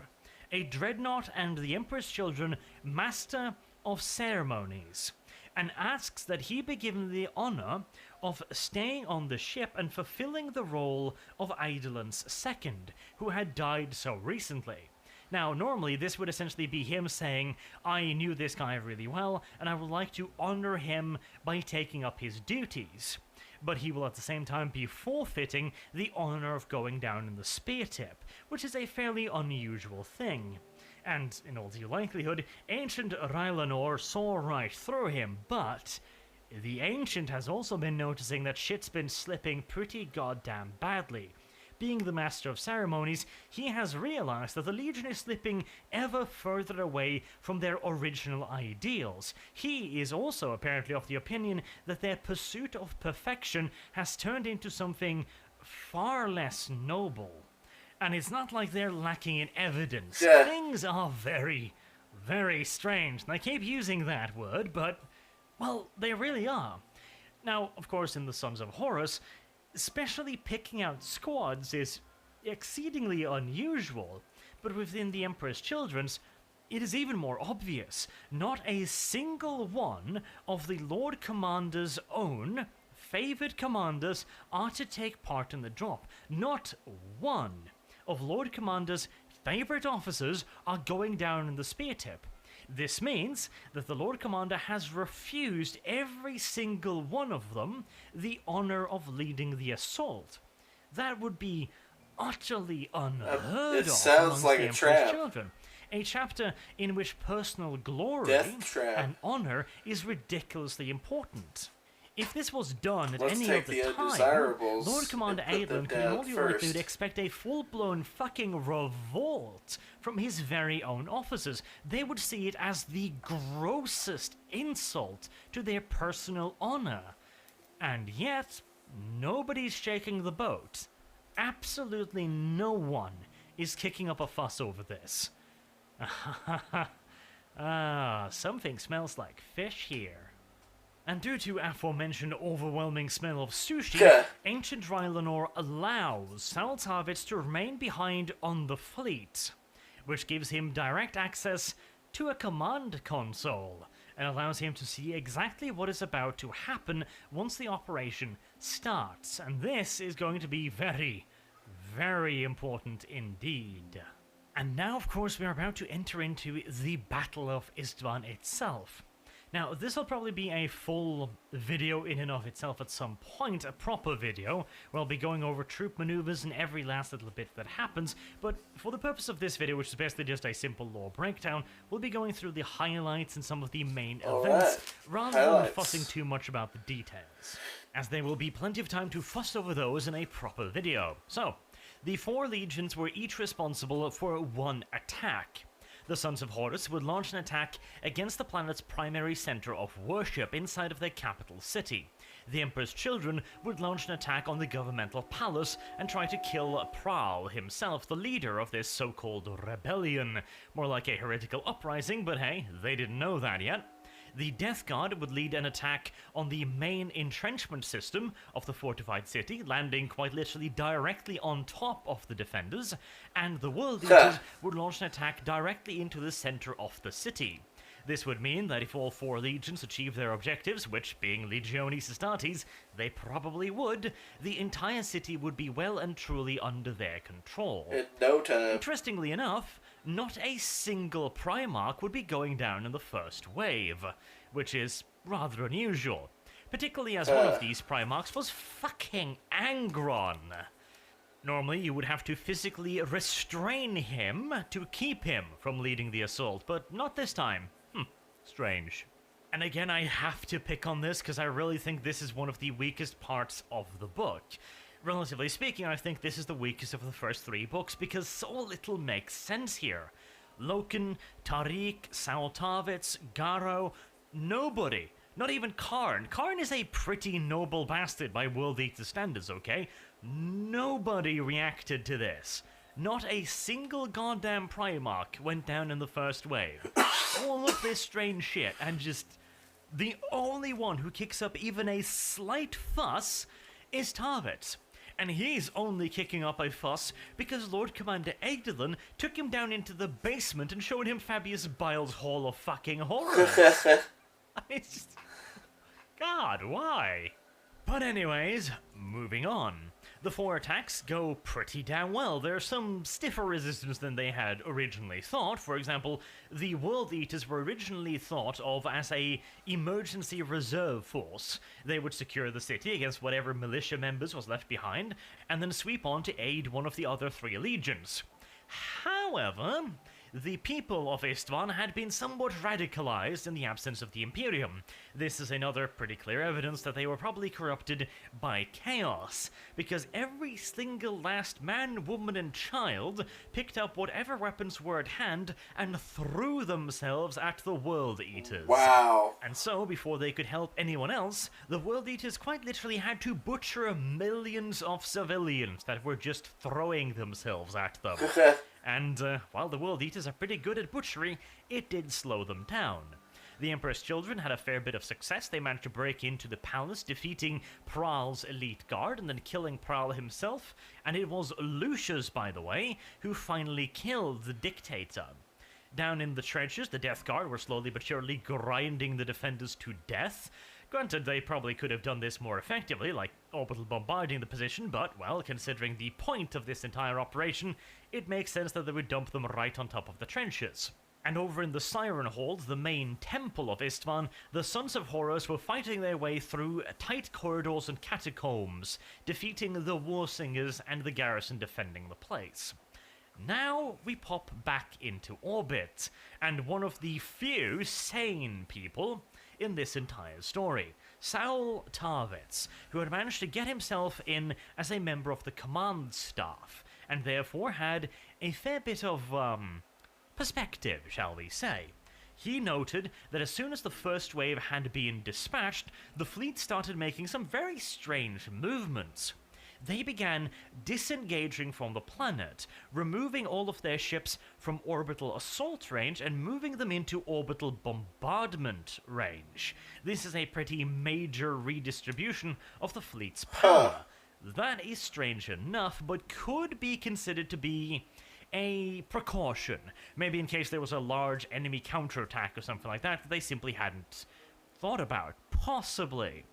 a dreadnought and the Emperor's children master of ceremonies, and asks that he be given the honor of staying on the ship and fulfilling the role of Eidolon's second, who had died so recently. Now, normally this would essentially be him saying, I knew this guy really well, and I would like to honor him by taking up his duties. But he will at the same time be forfeiting the honor of going down in the spear tip, which is a fairly unusual thing. And, in all due likelihood, ancient Rylanor saw right through him, but the Ancient has also been noticing that shit's been slipping pretty goddamn badly. Being the master of ceremonies, he has realized that the Legion is slipping ever further away from their original ideals. He is also apparently of the opinion that their pursuit of perfection has turned into something far less noble. And it's not like they're lacking in evidence. Yeah. Things are very, very strange. And I keep using that word, but, well, they really are. Now, of course, in the Sons of Horus, especially picking out squads is exceedingly unusual, but within the Emperor's Children's, it is even more obvious. Not a single one of the Lord Commander's own favored commanders are to take part in the drop. Not one of Lord Commander's favorite officers are going down in the spear tip. This means that the Lord Commander has refused every single one of them the honor of leading the assault. That would be utterly unheard of. It sounds like the a Emperor's trap. Children. A chapter in which personal glory Death trap. and honor is ridiculously important. If this was done at Let's any take other the time, undesirables Lord Commander and put them Adlan could down more than likely first. expect a full-blown fucking revolt from his very own officers. They would see it as the grossest insult to their personal honor. And yet, nobody's shaking the boat. Absolutely no one is kicking up a fuss over this. Something smells like fish here. And due to aforementioned overwhelming smell of sushi, Yeah. ancient Rylanor allows Saltarvitz to remain behind on the fleet, which gives him direct access to a command console and allows him to see exactly what is about to happen once the operation starts. And this is going to be very, very important indeed. And now, of course, we are about to enter into the Battle of Istvan itself. Now, this will probably be a full video in and of itself at some point, a proper video, where I'll be going over troop maneuvers and every last little bit that happens, but for the purpose of this video, which is basically just a simple lore breakdown, we'll be going through the highlights and some of the main events, rather than fussing too much about the details, as there will be plenty of time to fuss over those in a proper video. So, the 4 legions were each responsible for one attack. The Sons of Horus would launch an attack against the planet's primary center of worship inside of their capital city. The Emperor's Children would launch an attack on the governmental palace and try to kill Prowl himself, the leader of this so-called rebellion. More like a heretical uprising, but hey, they didn't know that yet. The Death Guard would lead an attack on the main entrenchment system of the fortified city, landing quite literally directly on top of the defenders, and the World Eaters would launch an attack directly into the center of the city. This would mean that if all 4 legions achieve their objectives, which, being Legionis Astartes, they probably would, the entire city would be well and truly under their control. In no time. Interestingly enough, not a single Primarch would be going down in the first wave, which is rather unusual, particularly as one of these Primarchs was fucking Angron. Normally, you would have to physically restrain him to keep him from leading the assault, but not this time. Strange. And again, I have to pick on this because I really think this is one of the weakest parts of the book. Relatively speaking, I think this is the weakest of the first 3 books because so little makes sense here. Loken, Tariq, Saltarvitz, Garo, nobody. Not even Karn. Karn is a pretty noble bastard by World Eater standards, okay? Nobody reacted to this. Not a single goddamn Primarch went down in the first wave. All of this strange shit, and just the only one who kicks up even a slight fuss is Tarvitz. And he's only kicking up a fuss because Lord Commander Agdalon took him down into the basement and showed him Fabius Bile's Hall of fucking Horrors. I mean, it's just... God, why? But anyways, moving on. The 4 attacks go pretty damn well. There's some stiffer resistance than they had originally thought. For example, the World Eaters were originally thought of as a emergency reserve force. They would secure the city against whatever militia members was left behind, and then sweep on to aid one of the other 3 legions. However, the people of Istvan had been somewhat radicalized in the absence of the Imperium. This is another pretty clear evidence that they were probably corrupted by chaos, because every single last man, woman, and child picked up whatever weapons were at hand and threw themselves at the World Eaters. Wow. And so, before they could help anyone else, the World Eaters quite literally had to butcher millions of civilians that were just throwing themselves at them. And while the World Eaters are pretty good at butchery, it did slow them down. The Emperor's children had a fair bit of success. They managed to break into the palace, defeating Pral's elite guard and then killing Pral himself. And it was Lucius, by the way, who finally killed the dictator. Down in the trenches, the Death Guard were slowly but surely grinding the defenders to death. Granted, they probably could have done this more effectively, like orbital bombarding the position, but, well, considering the point of this entire operation, it makes sense that they would dump them right on top of the trenches. And over in the Siren Hold, the main temple of Istvan, the Sons of Horus were fighting their way through tight corridors and catacombs, defeating the War Singers and the garrison defending the place. Now we pop back into orbit, and one of the few sane people in this entire story, Saul Tarvitz, who had managed to get himself in as a member of the command staff, and therefore had a fair bit of, perspective, shall we say. He noted that as soon as the first wave had been dispatched, the fleet started making some very strange movements. They began disengaging from the planet, removing all of their ships from orbital assault range and moving them into orbital bombardment range. This is a pretty major redistribution of the fleet's power. That is strange enough, but could be considered to be a precaution. Maybe in case there was a large enemy counterattack or something like that they simply hadn't thought about. Possibly.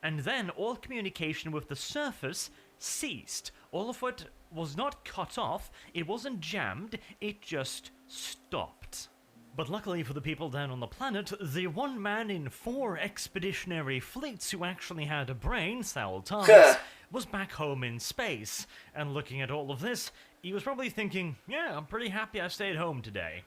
And then all communication with the surface ceased. All of it was not cut off, it wasn't jammed, it just stopped. But luckily for the people down on the planet, the one man in 4 expeditionary fleets who actually had a brain, Saul Tarvitz, was back home in space. And looking at all of this, he was probably thinking, yeah, I'm pretty happy I stayed home today.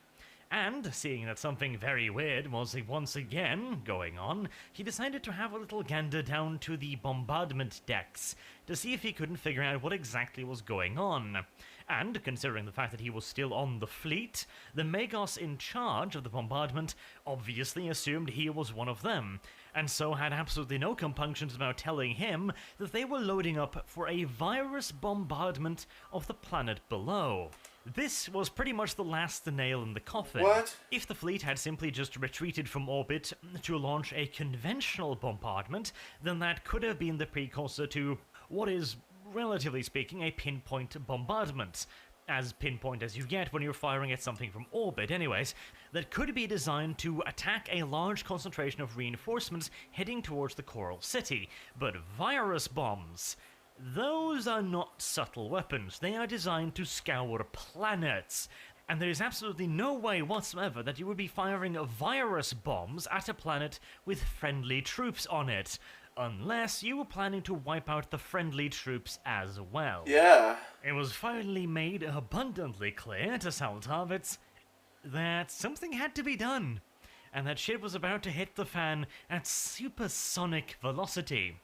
And, seeing that something very weird was once again going on, he decided to have a little gander down to the bombardment decks to see if he couldn't figure out what exactly was going on. And, considering the fact that he was still on the fleet, the Magos in charge of the bombardment obviously assumed he was one of them, and so had absolutely no compunctions about telling him that they were loading up for a virus bombardment of the planet below. This was pretty much the last nail in the coffin. What? If the fleet had simply just retreated from orbit to launch a conventional bombardment, then that could have been the precursor to what is, relatively speaking, a pinpoint bombardment. As pinpoint as you get when you're firing at something from orbit anyways, that could be designed to attack a large concentration of reinforcements heading towards the Coral City. But virus bombs, those are not subtle weapons. They are designed to scour planets. And there is absolutely no way whatsoever that you would be firing virus bombs at a planet with friendly troops on it. Unless you were planning to wipe out the friendly troops as well. Yeah. It was finally made abundantly clear to Saul Tarvitz that something had to be done, and that shit was about to hit the fan at supersonic velocity.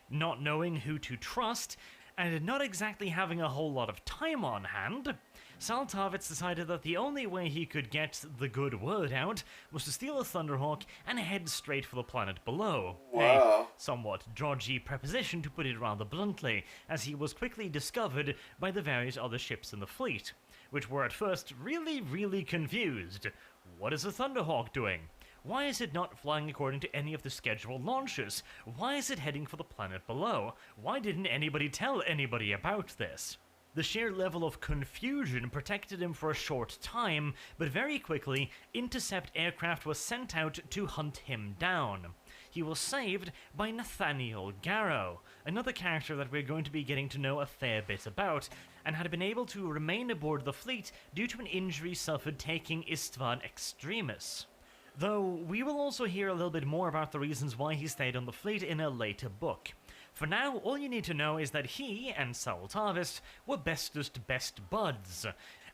Not knowing who to trust, and not exactly having a whole lot of time on hand, Saul Tarvitz decided that the only way he could get the good word out was to steal a Thunderhawk and head straight for the planet below. Wow. A somewhat dodgy preposition, to put it rather bluntly, as he was quickly discovered by the various other ships in the fleet, which were at first really confused. What is a Thunderhawk doing? Why is it not flying according to any of the scheduled launches? Why is it heading for the planet below? Why didn't anybody tell anybody about this? The sheer level of confusion protected him for a short time, but very quickly, intercept aircraft was sent out to hunt him down. He was saved by Nathaniel Garrow, another character that we're going to be getting to know a fair bit about, and had been able to remain aboard the fleet due to an injury suffered taking Istvan Extremis. Though we will also hear a little bit more about the reasons why he stayed on the fleet in a later book. For now, all you need to know is that he and Saul Tarvitz were bestest best buds,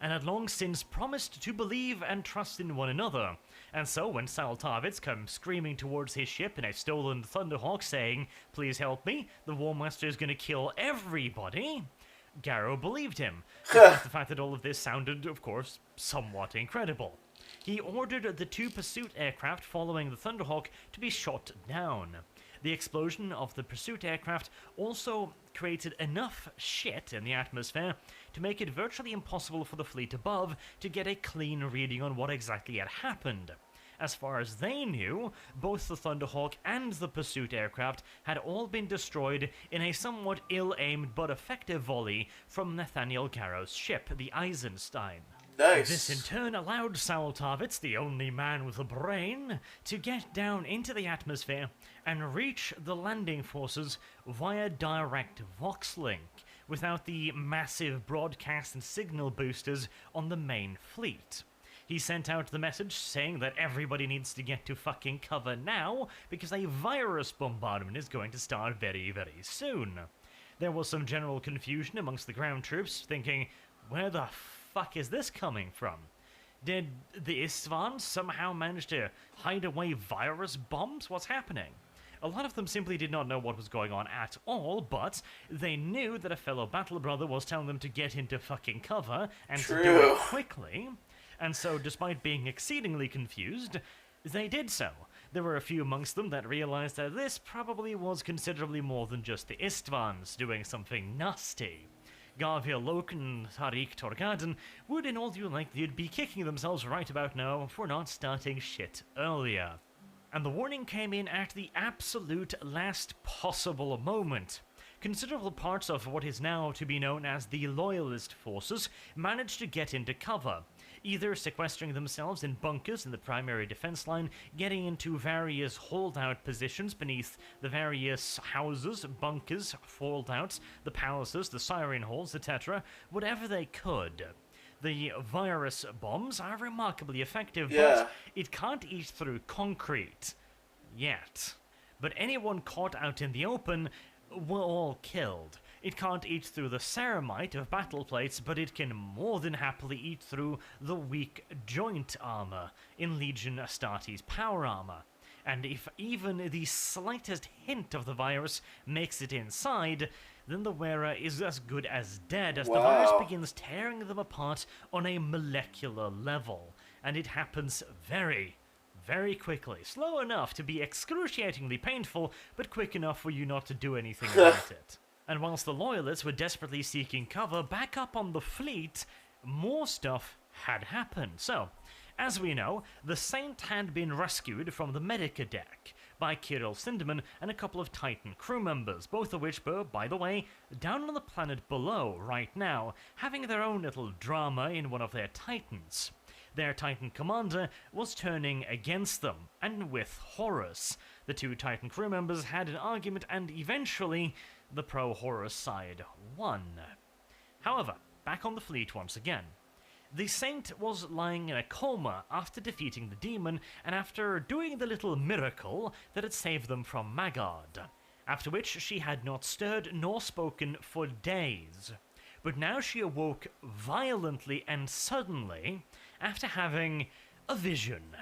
and had long since promised to believe and trust in one another. And so when Saul Tarvitz comes screaming towards his ship in a stolen Thunderhawk saying, "Please help me, the War Master is going to kill everybody," Garrow believed him, despite the fact that all of this sounded, of course, somewhat incredible. He ordered the 2 pursuit aircraft following the Thunderhawk to be shot down. The explosion of the pursuit aircraft also created enough shit in the atmosphere to make it virtually impossible for the fleet above to get a clean reading on what exactly had happened. As far as they knew, both the Thunderhawk and the pursuit aircraft had all been destroyed in a somewhat ill-aimed but effective volley from Nathaniel Garrow's ship, the Eisenstein. Nice. This in turn allowed Saul Tarvitz, the only man with a brain, to get down into the atmosphere and reach the landing forces via direct voxlink, without the massive broadcast and signal boosters on the main fleet. He sent out the message saying that everybody needs to get to fucking cover now because a virus bombardment is going to start very, very soon. There was some general confusion amongst the ground troops, thinking, where the fuck is this coming from? Did the Istvan somehow manage to hide away virus bombs? What's happening? A lot of them simply did not know what was going on at all, but they knew that a fellow battle brother was telling them to get into fucking cover and to do it quickly. And so, despite being exceedingly confused, they did so. There were a few amongst them that realized that this probably was considerably more than just the Istvans doing something nasty. Garvia Loke and Tariq Torgaden would in all due likelihood be kicking themselves right about now for not starting shit earlier. And the warning came in at the absolute last possible moment. Considerable parts of what is now to be known as the Loyalist forces managed to get into cover, either sequestering themselves in bunkers in the primary defense line, getting into various holdout positions beneath the various houses, bunkers, holdouts, the palaces, the siren halls, etc., whatever they could. The virus bombs are remarkably effective, but it can't eat through concrete. Yet. But anyone caught out in the open were all killed. It can't eat through the ceramite of battle plates, but it can more than happily eat through the weak joint armor in Legion Astartes power armor. And if even the slightest hint of the virus makes it inside, then the wearer is as good as dead, as the virus begins tearing them apart on a molecular level. And it happens very, very quickly. Slow enough to be excruciatingly painful, but quick enough for you not to do anything about it. And whilst the Loyalists were desperately seeking cover back up on the fleet, more stuff had happened. So, as we know, the Saint had been rescued from the Medica deck by Kirill Sinderman and a couple of Titan crew members, both of which were, by the way, down on the planet below right now, having their own little drama in one of their Titans. Their Titan commander was turning against them, and with Horus. The two Titan crew members had an argument, and eventually, the pro-Horus side won. However, back on the fleet once again. The Saint was lying in a coma after defeating the demon, and after doing the little miracle that had saved them from Magard, after which she had not stirred nor spoken for days. But now she awoke violently and suddenly, after having a vision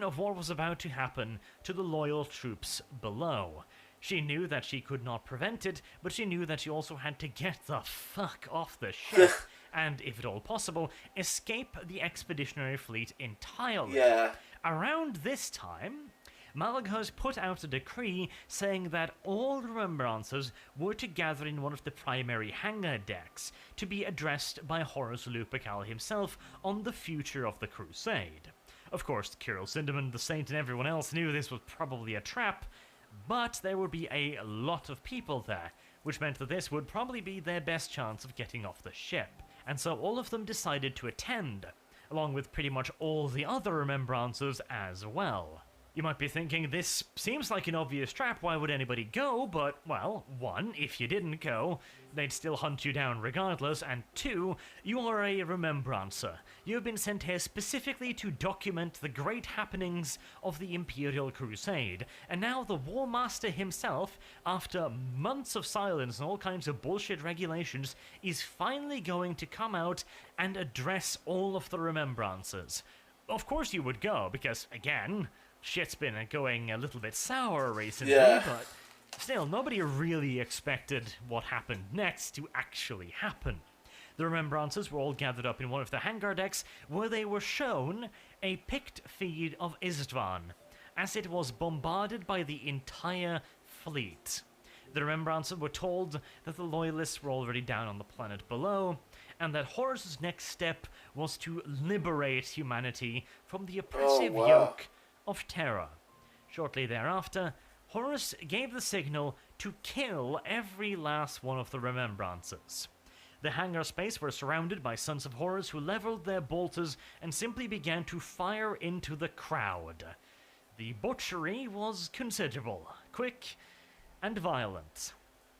of what was about to happen to the loyal troops below. She knew that she could not prevent it, but she knew that she also had to get the fuck off the ship, and, if at all possible, escape the expeditionary fleet entirely. Around this time, Malagos put out a decree saying that all remembrances were to gather in one of the primary hangar decks to be addressed by Horus Lupercal himself on the future of the crusade. Of course, Kirill Sinderman, the Saint, and everyone else knew this was probably a trap, but there would be a lot of people there, which meant that this would probably be their best chance of getting off the ship. And so all of them decided to attend, along with pretty much all the other remembrances as well. You might be thinking, this seems like an obvious trap, why would anybody go? But, well, one, if you didn't go, they'd still hunt you down regardless, and two, you are a remembrancer. You have been sent here specifically to document the great happenings of the Imperial Crusade, and now the War Master himself, after months of silence and all kinds of bullshit regulations, is finally going to come out and address all of the remembrances. Of course you would go, because, again, shit's been going a little bit sour recently, but still, nobody really expected what happened next to actually happen. The remembrances were all gathered up in one of the hangar decks, where they were shown a picked feed of Istvan, as it was bombarded by the entire fleet. The Remembrancer were told that the Loyalists were already down on the planet below, and that Horus's next step was to liberate humanity from the oppressive yoke of Terra. Shortly thereafter, Horus gave the signal to kill every last one of the Remembrancers. The hangar space were surrounded by Sons of Horus who leveled their bolters and simply began to fire into the crowd. The butchery was considerable, quick, and violent.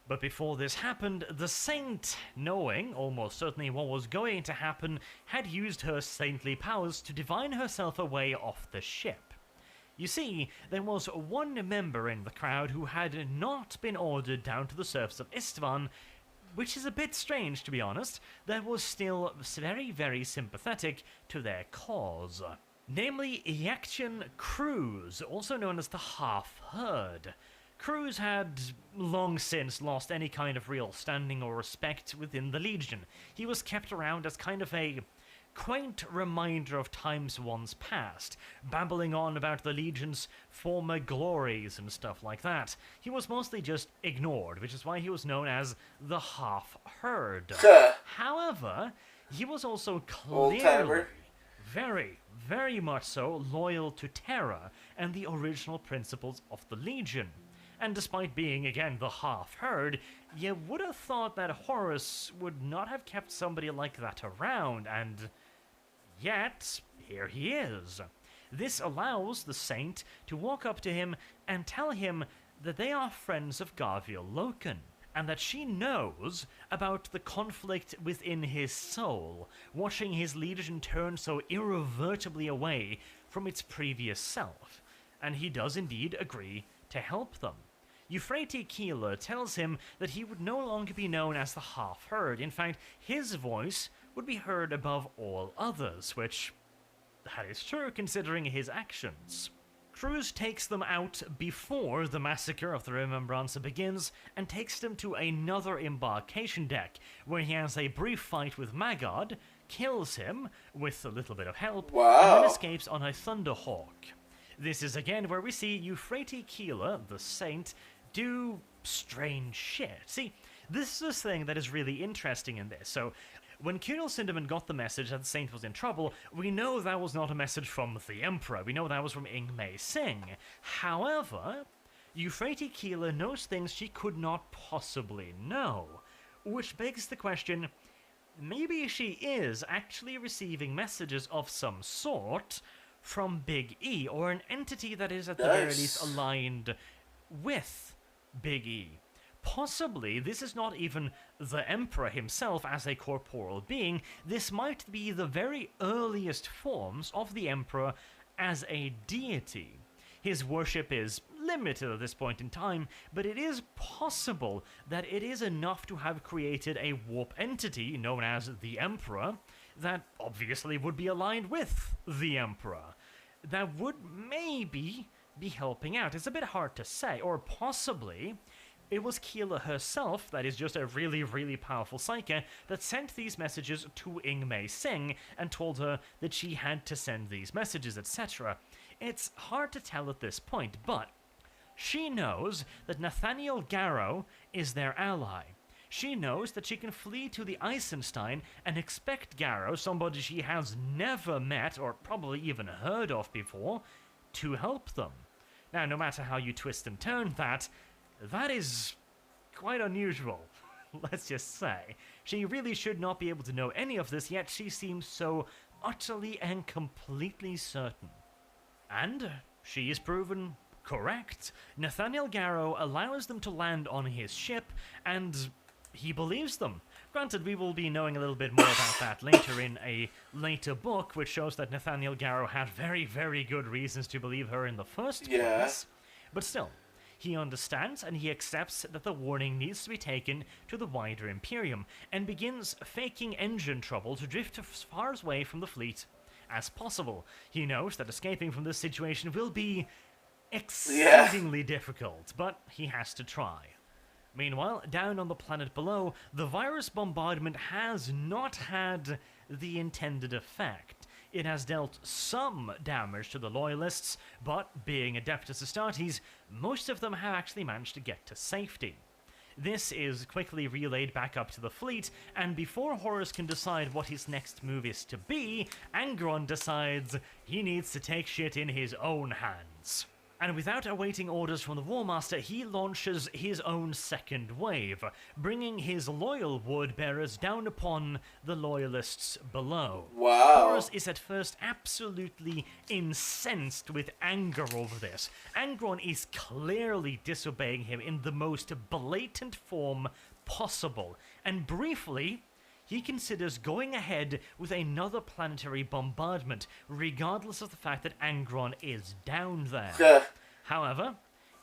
But before this happened, the Saint, knowing almost certainly what was going to happen, had used her saintly powers to divine herself away off the ship. You see, there was one member in the crowd who had not been ordered down to the surface of Istvan, which is a bit strange, to be honest, that was still very, very sympathetic to their cause. Namely, Yaktchen Cruz, also known as the Half-Herd. Cruz had long since lost any kind of real standing or respect within the Legion. He was kept around as kind of a quaint reminder of times once past, babbling on about the Legion's former glories and stuff like that. He was mostly just ignored, which is why he was known as the Half-Herd. However, he was also clearly very, very much so loyal to Terra and the original principles of the Legion. And despite being, again, the Half-Herd, you would have thought that Horus would not have kept somebody like that around, and yet, here he is. This allows the Saint to walk up to him and tell him that they are friends of Garviel Loken, and that she knows about the conflict within his soul, watching his Legion turn so irrevertibly away from its previous self, and he does indeed agree to help them. Euphrates Keeler tells him that he would no longer be known as the Half-Herd. In fact, his voice would be heard above all others, which, that is true considering his actions. Cruz takes them out before the massacre of the Remembrancer begins and takes them to another embarkation deck, where he has a brief fight with Magod, kills him with a little bit of help, and then escapes on a Thunderhawk. This is again where we see Euphrates Keeler, the Saint, do strange shit. See, this is a thing that is really interesting in this. So, when Kunal Sindaman got the message that the Saint was in trouble, we know that was not a message from the Emperor. We know that was from Ing-Mei Sing. However, Euphrates Keeler knows things she could not possibly know. Which begs the question, maybe she is actually receiving messages of some sort from Big E, or an entity that is at the very least aligned with Big E. Possibly, this is not even the Emperor himself as a corporeal being. This might be the very earliest forms of the Emperor as a deity. His worship is limited at this point in time, but it is possible that it is enough to have created a warp entity known as the Emperor that obviously would be aligned with the Emperor. That would maybe be helping out. It's a bit hard to say, or possibly it was Keeler herself, that is just a really, really powerful psyche, that sent these messages to Ing-Mei Sing and told her that she had to send these messages, etc. It's hard to tell at this point, but she knows that Nathaniel Garrow is their ally. She knows that she can flee to the Eisenstein and expect Garrow, somebody she has never met or probably even heard of before, to help them. Now, no matter how you twist and turn that is quite unusual, let's just say. She really should not be able to know any of this, yet she seems so utterly and completely certain. And she is proven correct. Nathaniel Garrow allows them to land on his ship, and he believes them. Granted, we will be knowing a little bit more about that later in a later book, which shows that Nathaniel Garrow had very, very good reasons to believe her in the first place. But still, he understands and he accepts that the warning needs to be taken to the wider Imperium, and begins faking engine trouble to drift as far away from the fleet as possible. He knows that escaping from this situation will be exceedingly difficult, but he has to try. Meanwhile, down on the planet below, the virus bombardment has not had the intended effect. It has dealt some damage to the Loyalists, but being Adeptus Astartes, most of them have actually managed to get to safety. This is quickly relayed back up to the fleet, and before Horus can decide what his next move is to be, Angron decides he needs to take shit in his own hands. And without awaiting orders from the War Master, he launches his own second wave, bringing his loyal word bearers down upon the Loyalists below. Wow. Horus is at first absolutely incensed with anger over this. Angron is clearly disobeying him in the most blatant form possible, and briefly, he considers going ahead with another planetary bombardment, regardless of the fact that Angron is down there. However,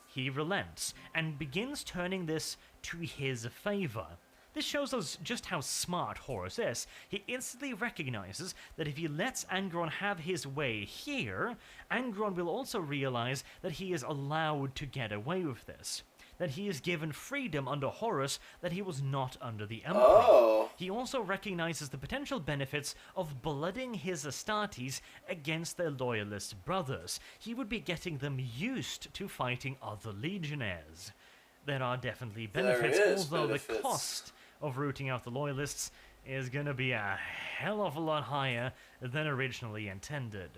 he relents and begins turning this to his favor. This shows us just how smart Horus is. He instantly recognizes that if he lets Angron have his way here, Angron will also realize that he is allowed to get away with this. That he is given freedom under Horus that he was not under the Emperor. Oh. He also recognizes the potential benefits of blooding his Astartes against their loyalist brothers. He would be getting them used to fighting other legionnaires. There are definitely benefits, although the cost of rooting out the loyalists is gonna be a hell of a lot higher than originally intended.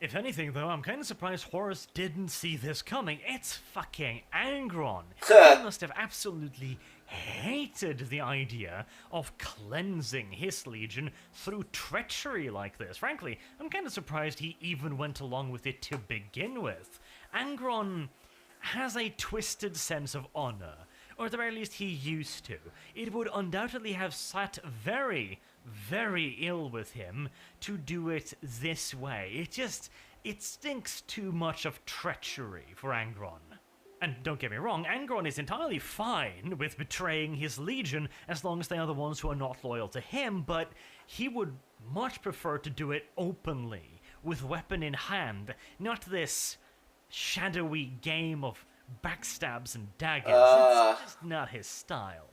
If anything, though, I'm kind of surprised Horus didn't see this coming. It's fucking Angron. He must have absolutely hated the idea of cleansing his legion through treachery like this. Frankly, I'm kind of surprised he even went along with it to begin with. Angron has a twisted sense of honor, or at the very least he used to. It would undoubtedly have sat very, very ill with him to do it this way. It stinks too much of treachery for Angron. And don't get me wrong, Angron is entirely fine with betraying his legion as long as they are the ones who are not loyal to him, but he would much prefer to do it openly, with weapon in hand, not this shadowy game of backstabs and daggers. It's just not his style.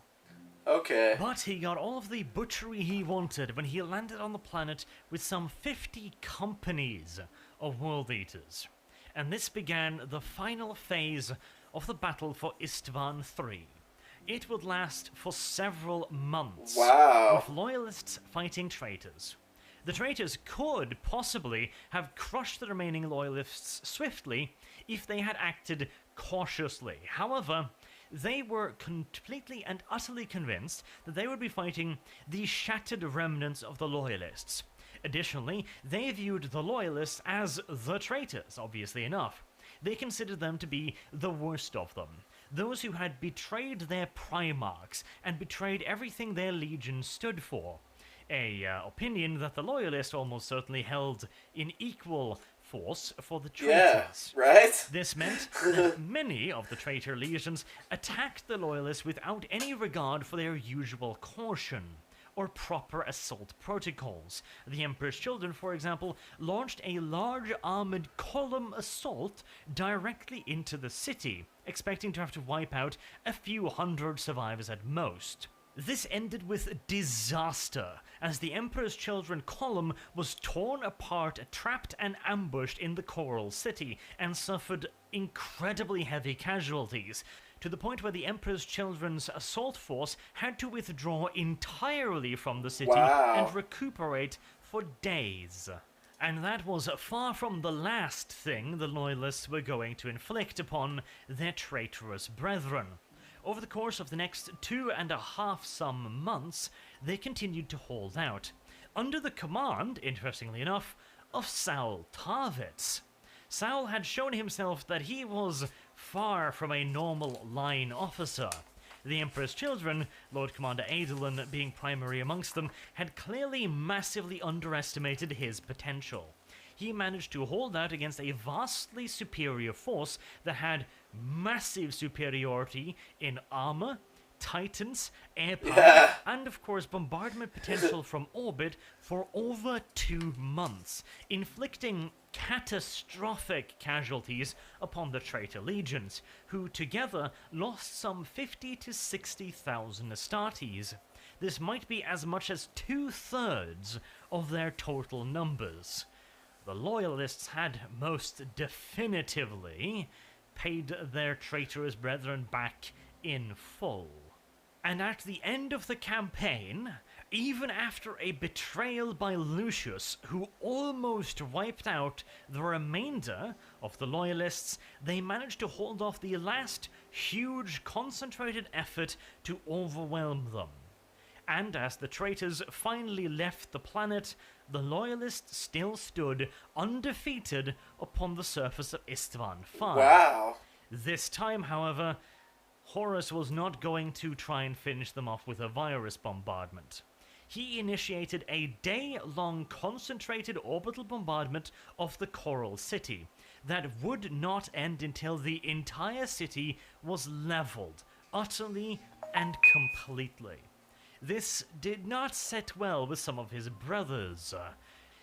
Okay. But he got all of the butchery he wanted when he landed on the planet with some 50 companies of World Eaters. And this began the final phase of the battle for Istvan III. It would last for several months, Wow. with loyalists fighting traitors. The traitors could possibly have crushed the remaining loyalists swiftly if they had acted cautiously. However, they were completely and utterly convinced that they would be fighting the shattered remnants of the Loyalists. Additionally, they viewed the Loyalists as the traitors, obviously enough. They considered them to be the worst of them, those who had betrayed their Primarchs and betrayed everything their legion stood for. A opinion that the Loyalists almost certainly held in equal force for the traitors. Yeah, right? This meant that many of the traitor legions attacked the Loyalists without any regard for their usual caution or proper assault protocols. The Emperor's Children, for example, launched a large armored column assault directly into the city, expecting to have to wipe out a few hundred survivors at most. This ended with disaster, as the Emperor's Children column was torn apart, trapped and ambushed in the Coral City, and suffered incredibly heavy casualties, to the point where the Emperor's Children's assault force had to withdraw entirely from the city and recuperate for days. And that was far from the last thing the Loyalists were going to inflict upon their traitorous brethren. Over the course of the next 2.5 months, they continued to hold out, under the command, interestingly enough, of Saul Tarvitz. Saul had shown himself that he was far from a normal line officer. The Emperor's Children, Lord Commander Adolin being primary amongst them, had clearly massively underestimated his potential. He managed to hold out against a vastly superior force that had massive superiority in armor, titans, air power, and of course bombardment potential from orbit for over 2 months, inflicting catastrophic casualties upon the traitor legions, who together lost some 50 to 60,000 Astartes. This might be as much as 2/3 of their total numbers. The Loyalists had most definitively paid their traitorous brethren back in full. And at the end of the campaign, even after a betrayal by Lucius, who almost wiped out the remainder of the Loyalists, they managed to hold off the last huge concentrated effort to overwhelm them. And as the traitors finally left the planet, the Loyalists still stood undefeated upon the surface of Istvan V. Wow. This time, however, Horus was not going to try and finish them off with a virus bombardment. He initiated a day-long concentrated orbital bombardment of the Coral City that would not end until the entire city was leveled, utterly and completely. This did not sit well with some of his brothers.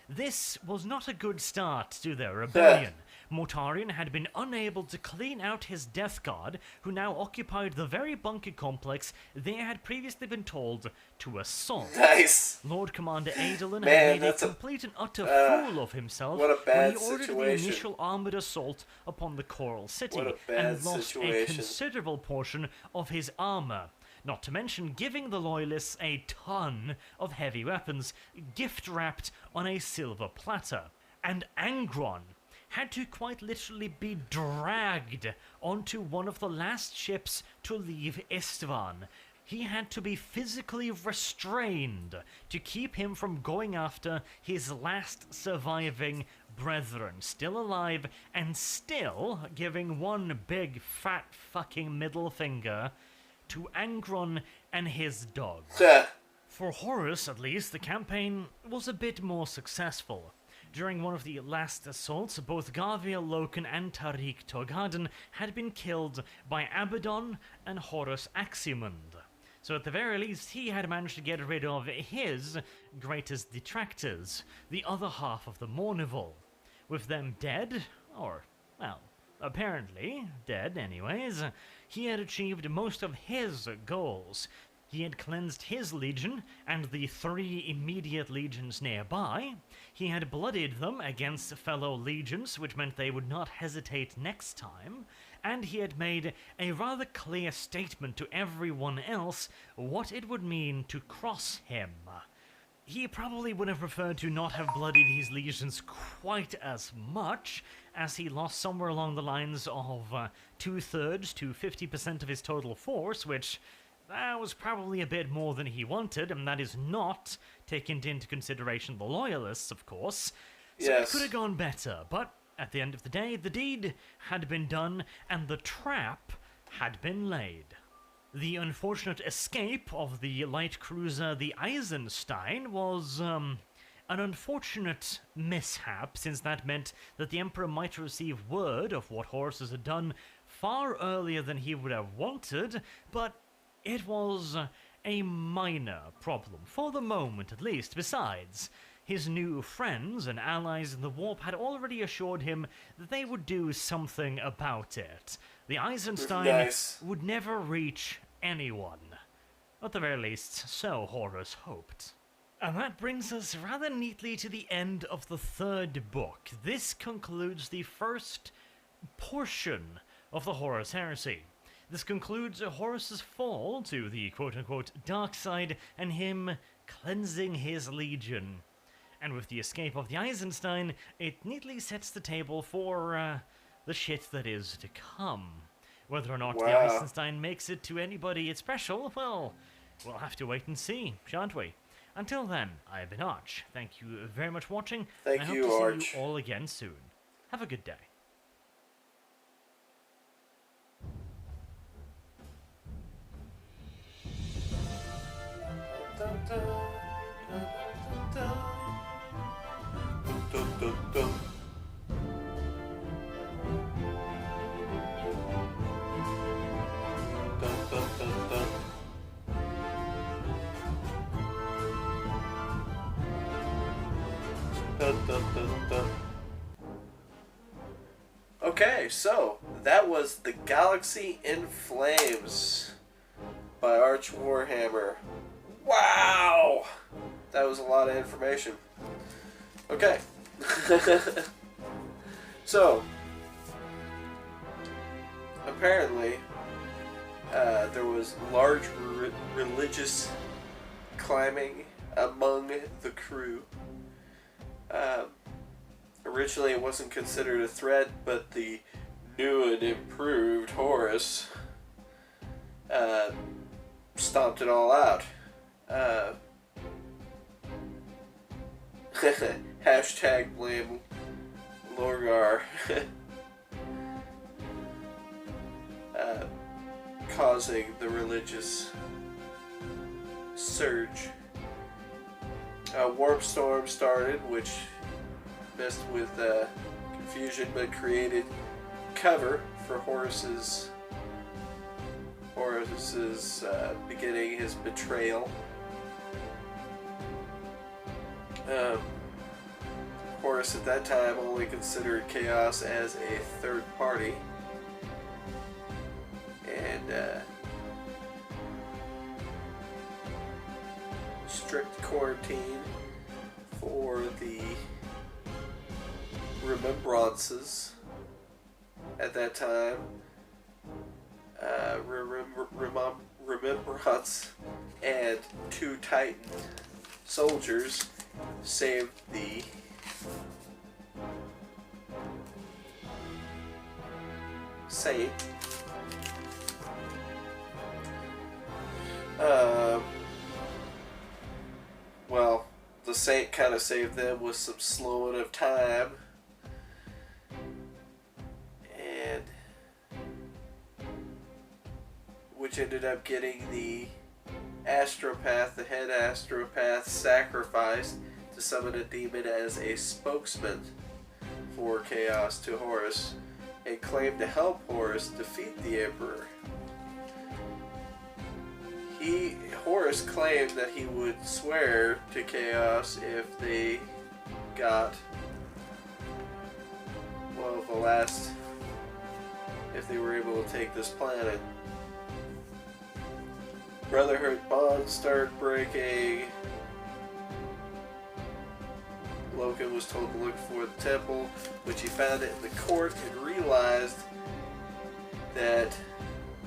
This was not a good start to their rebellion. Mortarion had been unable to clean out his Death Guard, who now occupied the very bunker complex they had previously been told to assault. Nice. Lord Commander Adolin Man, had made a that's complete and utter fool of himself what a bad when he ordered situation. the initial armored assault upon the Coral City What a bad and lost a situation. considerable portion of his armor. Not to mention giving the Loyalists a ton of heavy weapons, gift-wrapped on a silver platter. And Angron had to quite literally be dragged onto one of the last ships to leave Istvan. He had to be physically restrained to keep him from going after his last surviving brethren, still alive and still giving one big fat fucking middle finger to Angron and his dog. For Horus, at least, the campaign was a bit more successful. During one of the last assaults, both Gaviel Loken and Tariq Togarden had been killed by Abaddon and Horus Aximund. So at the very least, he had managed to get rid of his greatest detractors, the other half of the Mournival. With them dead, or, well, apparently dead anyways, he had achieved most of his goals. He had cleansed his legion and the 3 immediate legions nearby. He had bloodied them against fellow legions, which meant they would not hesitate next time. And he had made a rather clear statement to everyone else what it would mean to cross him. He probably would have preferred to not have bloodied his legions quite as much, as he lost somewhere along the lines of 2/3 to 50% of his total force, which that was probably a bit more than he wanted, and that is not taken into consideration the Loyalists, of course. So Yes. it could have gone better, but at the end of the day, the deed had been done, and the trap had been laid. The unfortunate escape of the light cruiser the Eisenstein was, an unfortunate mishap, since that meant that the Emperor might receive word of what Horus had done far earlier than he would have wanted, but it was a minor problem, for the moment at least. Besides, his new friends and allies in the warp had already assured him that they would do something about it. The Eisenstein Nice. would never reach anyone. At the very least, so Horus hoped. And that brings us rather neatly to the end of the 3rd book. This concludes the first portion of the Horus Heresy. This concludes Horus's fall to the quote-unquote dark side and him cleansing his legion. And with the escape of the Eisenstein, it neatly sets the table for the shit that is to come. Whether or not the Wow. Eisenstein makes it to anybody it's special, well, we'll have to wait and see, shan't we? Until then, I have been Arch. Thank you very much for watching. Thank I hope you, to see Arch. you all again soon. Have a good day. Okay, so that was The Galaxy in Flames by Arch Warhammer. Wow! That was a lot of information. Okay, So, apparently, there was large religious climbing among the crew. Originally, it wasn't considered a threat, but the new and improved Horus stomped it all out. Hashtag blame Lorgar. Causing the religious surge. A warp storm started, which messed with confusion but created cover for Horus's beginning his betrayal. Horus at that time only considered Chaos as a third party, and strict quarantine for the remembrances at that time. Remembrance and 2 Titan soldiers saved the Saint. Well, the Saint kind of saved them with some slowing of time. And which ended up getting the astropath, the head astropath, sacrificed to summon a demon as a spokesman for Chaos to Horus, and claimed to help Horus defeat the Emperor. Horus claimed that he would swear to Chaos if they got, well, if they were able to take this planet. Brotherhood bonds started breaking. Loken was told to look for the temple, which he found it in the court and realized that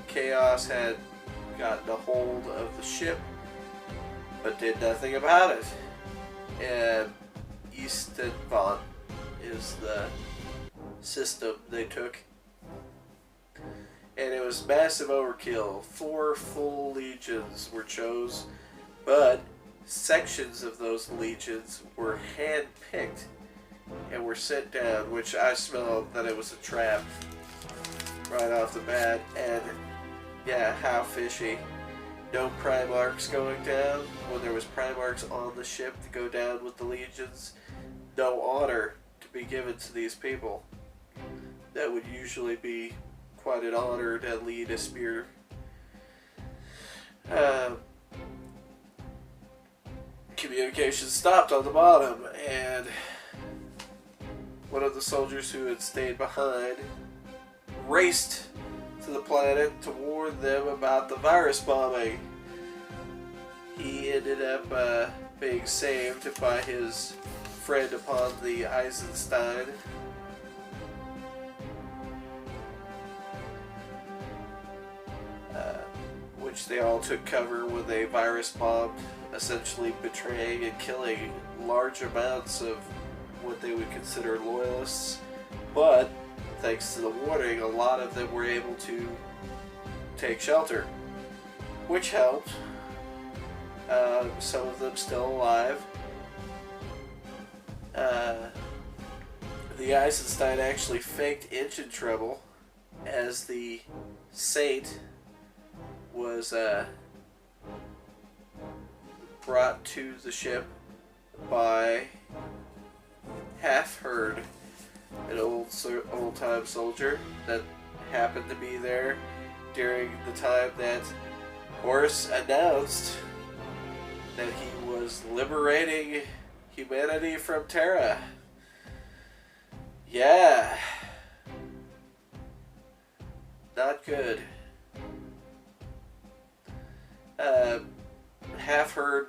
Chaos had gotten a hold of the ship but did nothing about it. And Eastenvant is the system they took. And it was massive overkill. 4 full legions were chose, but sections of those legions were hand-picked and were sent down, which I smelled that it was a trap right off the bat. And yeah, how fishy. No Primarchs going down when there was Primarchs on the ship to go down with the legions. No honor to be given to these people. That would usually be quite an honor to lead a spear. Communication stopped on the bottom, and one of the soldiers who had stayed behind raced to the planet to warn them about the virus bombing. He ended up being saved by his friend upon the Eisenstein. Which they all took cover when they virus bombed, essentially betraying and killing large amounts of what they would consider loyalists. But thanks to the warning, a lot of them were able to take shelter, which helped. Some of them still alive. The Eisenstein actually faked engine trouble as the Saint was brought to the ship by Half-Herd, an old-time soldier that happened to be there during the time that Horus announced that he was liberating humanity from Terra. Yeah. Not good. Half-Herd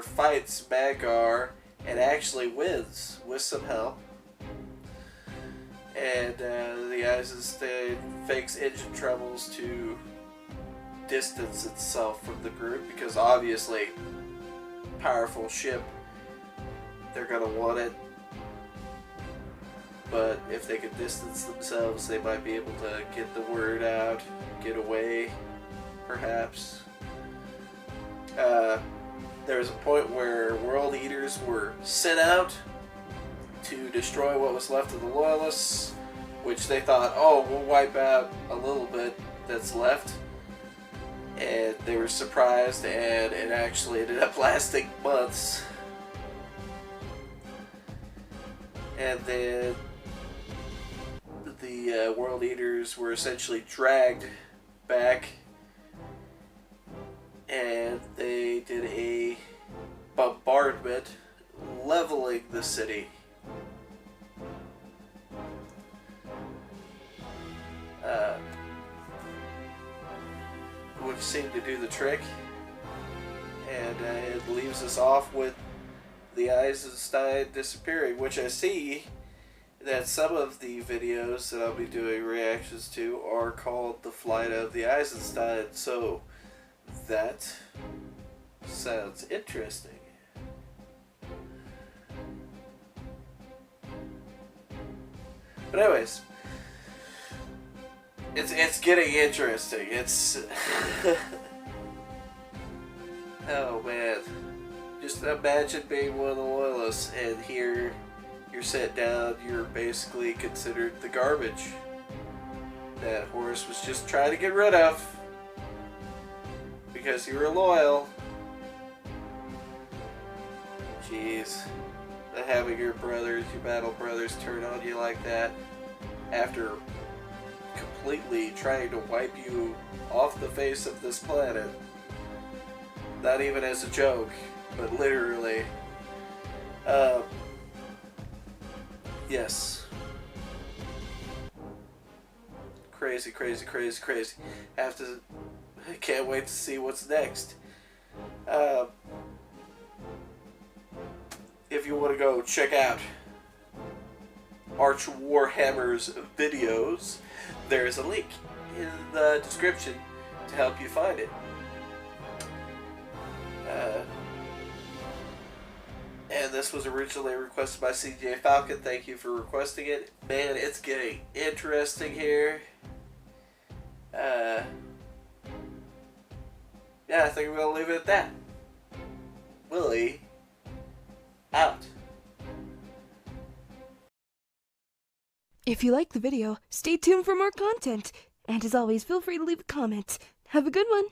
fights Magar and actually wins with some help. And the Eisenstein fakes engine troubles to distance itself from the group because obviously, powerful ship, they're gonna want it. But if they could distance themselves, they might be able to get the word out, get away, perhaps. There was a point where World Eaters were sent out to destroy what was left of the Loyalists, which they thought, oh, we'll wipe out a little bit that's left. And they were surprised, and it actually ended up lasting months. And then the World Eaters were essentially dragged back, and they did a bombardment, leveling the city. Which seemed to do the trick, and it leaves us off with the Eisenstein disappearing, which I see that some of the videos that I'll be doing reactions to are called The Flight of the Eisenstein, so that sounds interesting. But anyways, it's getting interesting. It's oh man, just imagine being one of the Loyalists, and here you're set down. You're basically considered the garbage that Horus was just trying to get rid of because you were loyal. Jeez, having your battle brothers, turn on you like that after completely trying to wipe you off the face of this planet. Not even as a joke, but literally. Yes. Crazy, crazy, crazy, crazy. Can't wait to see what's next. If you want to go check out Arch Warhammer's videos, there's a link in the description to help you find it. And this was originally requested by CJ Falcon. Thank you for requesting it. Man, it's getting interesting here. Yeah, I think we're going to leave it at that. Willie, out. If you liked the video, stay tuned for more content. And as always, feel free to leave a comment. Have a good one.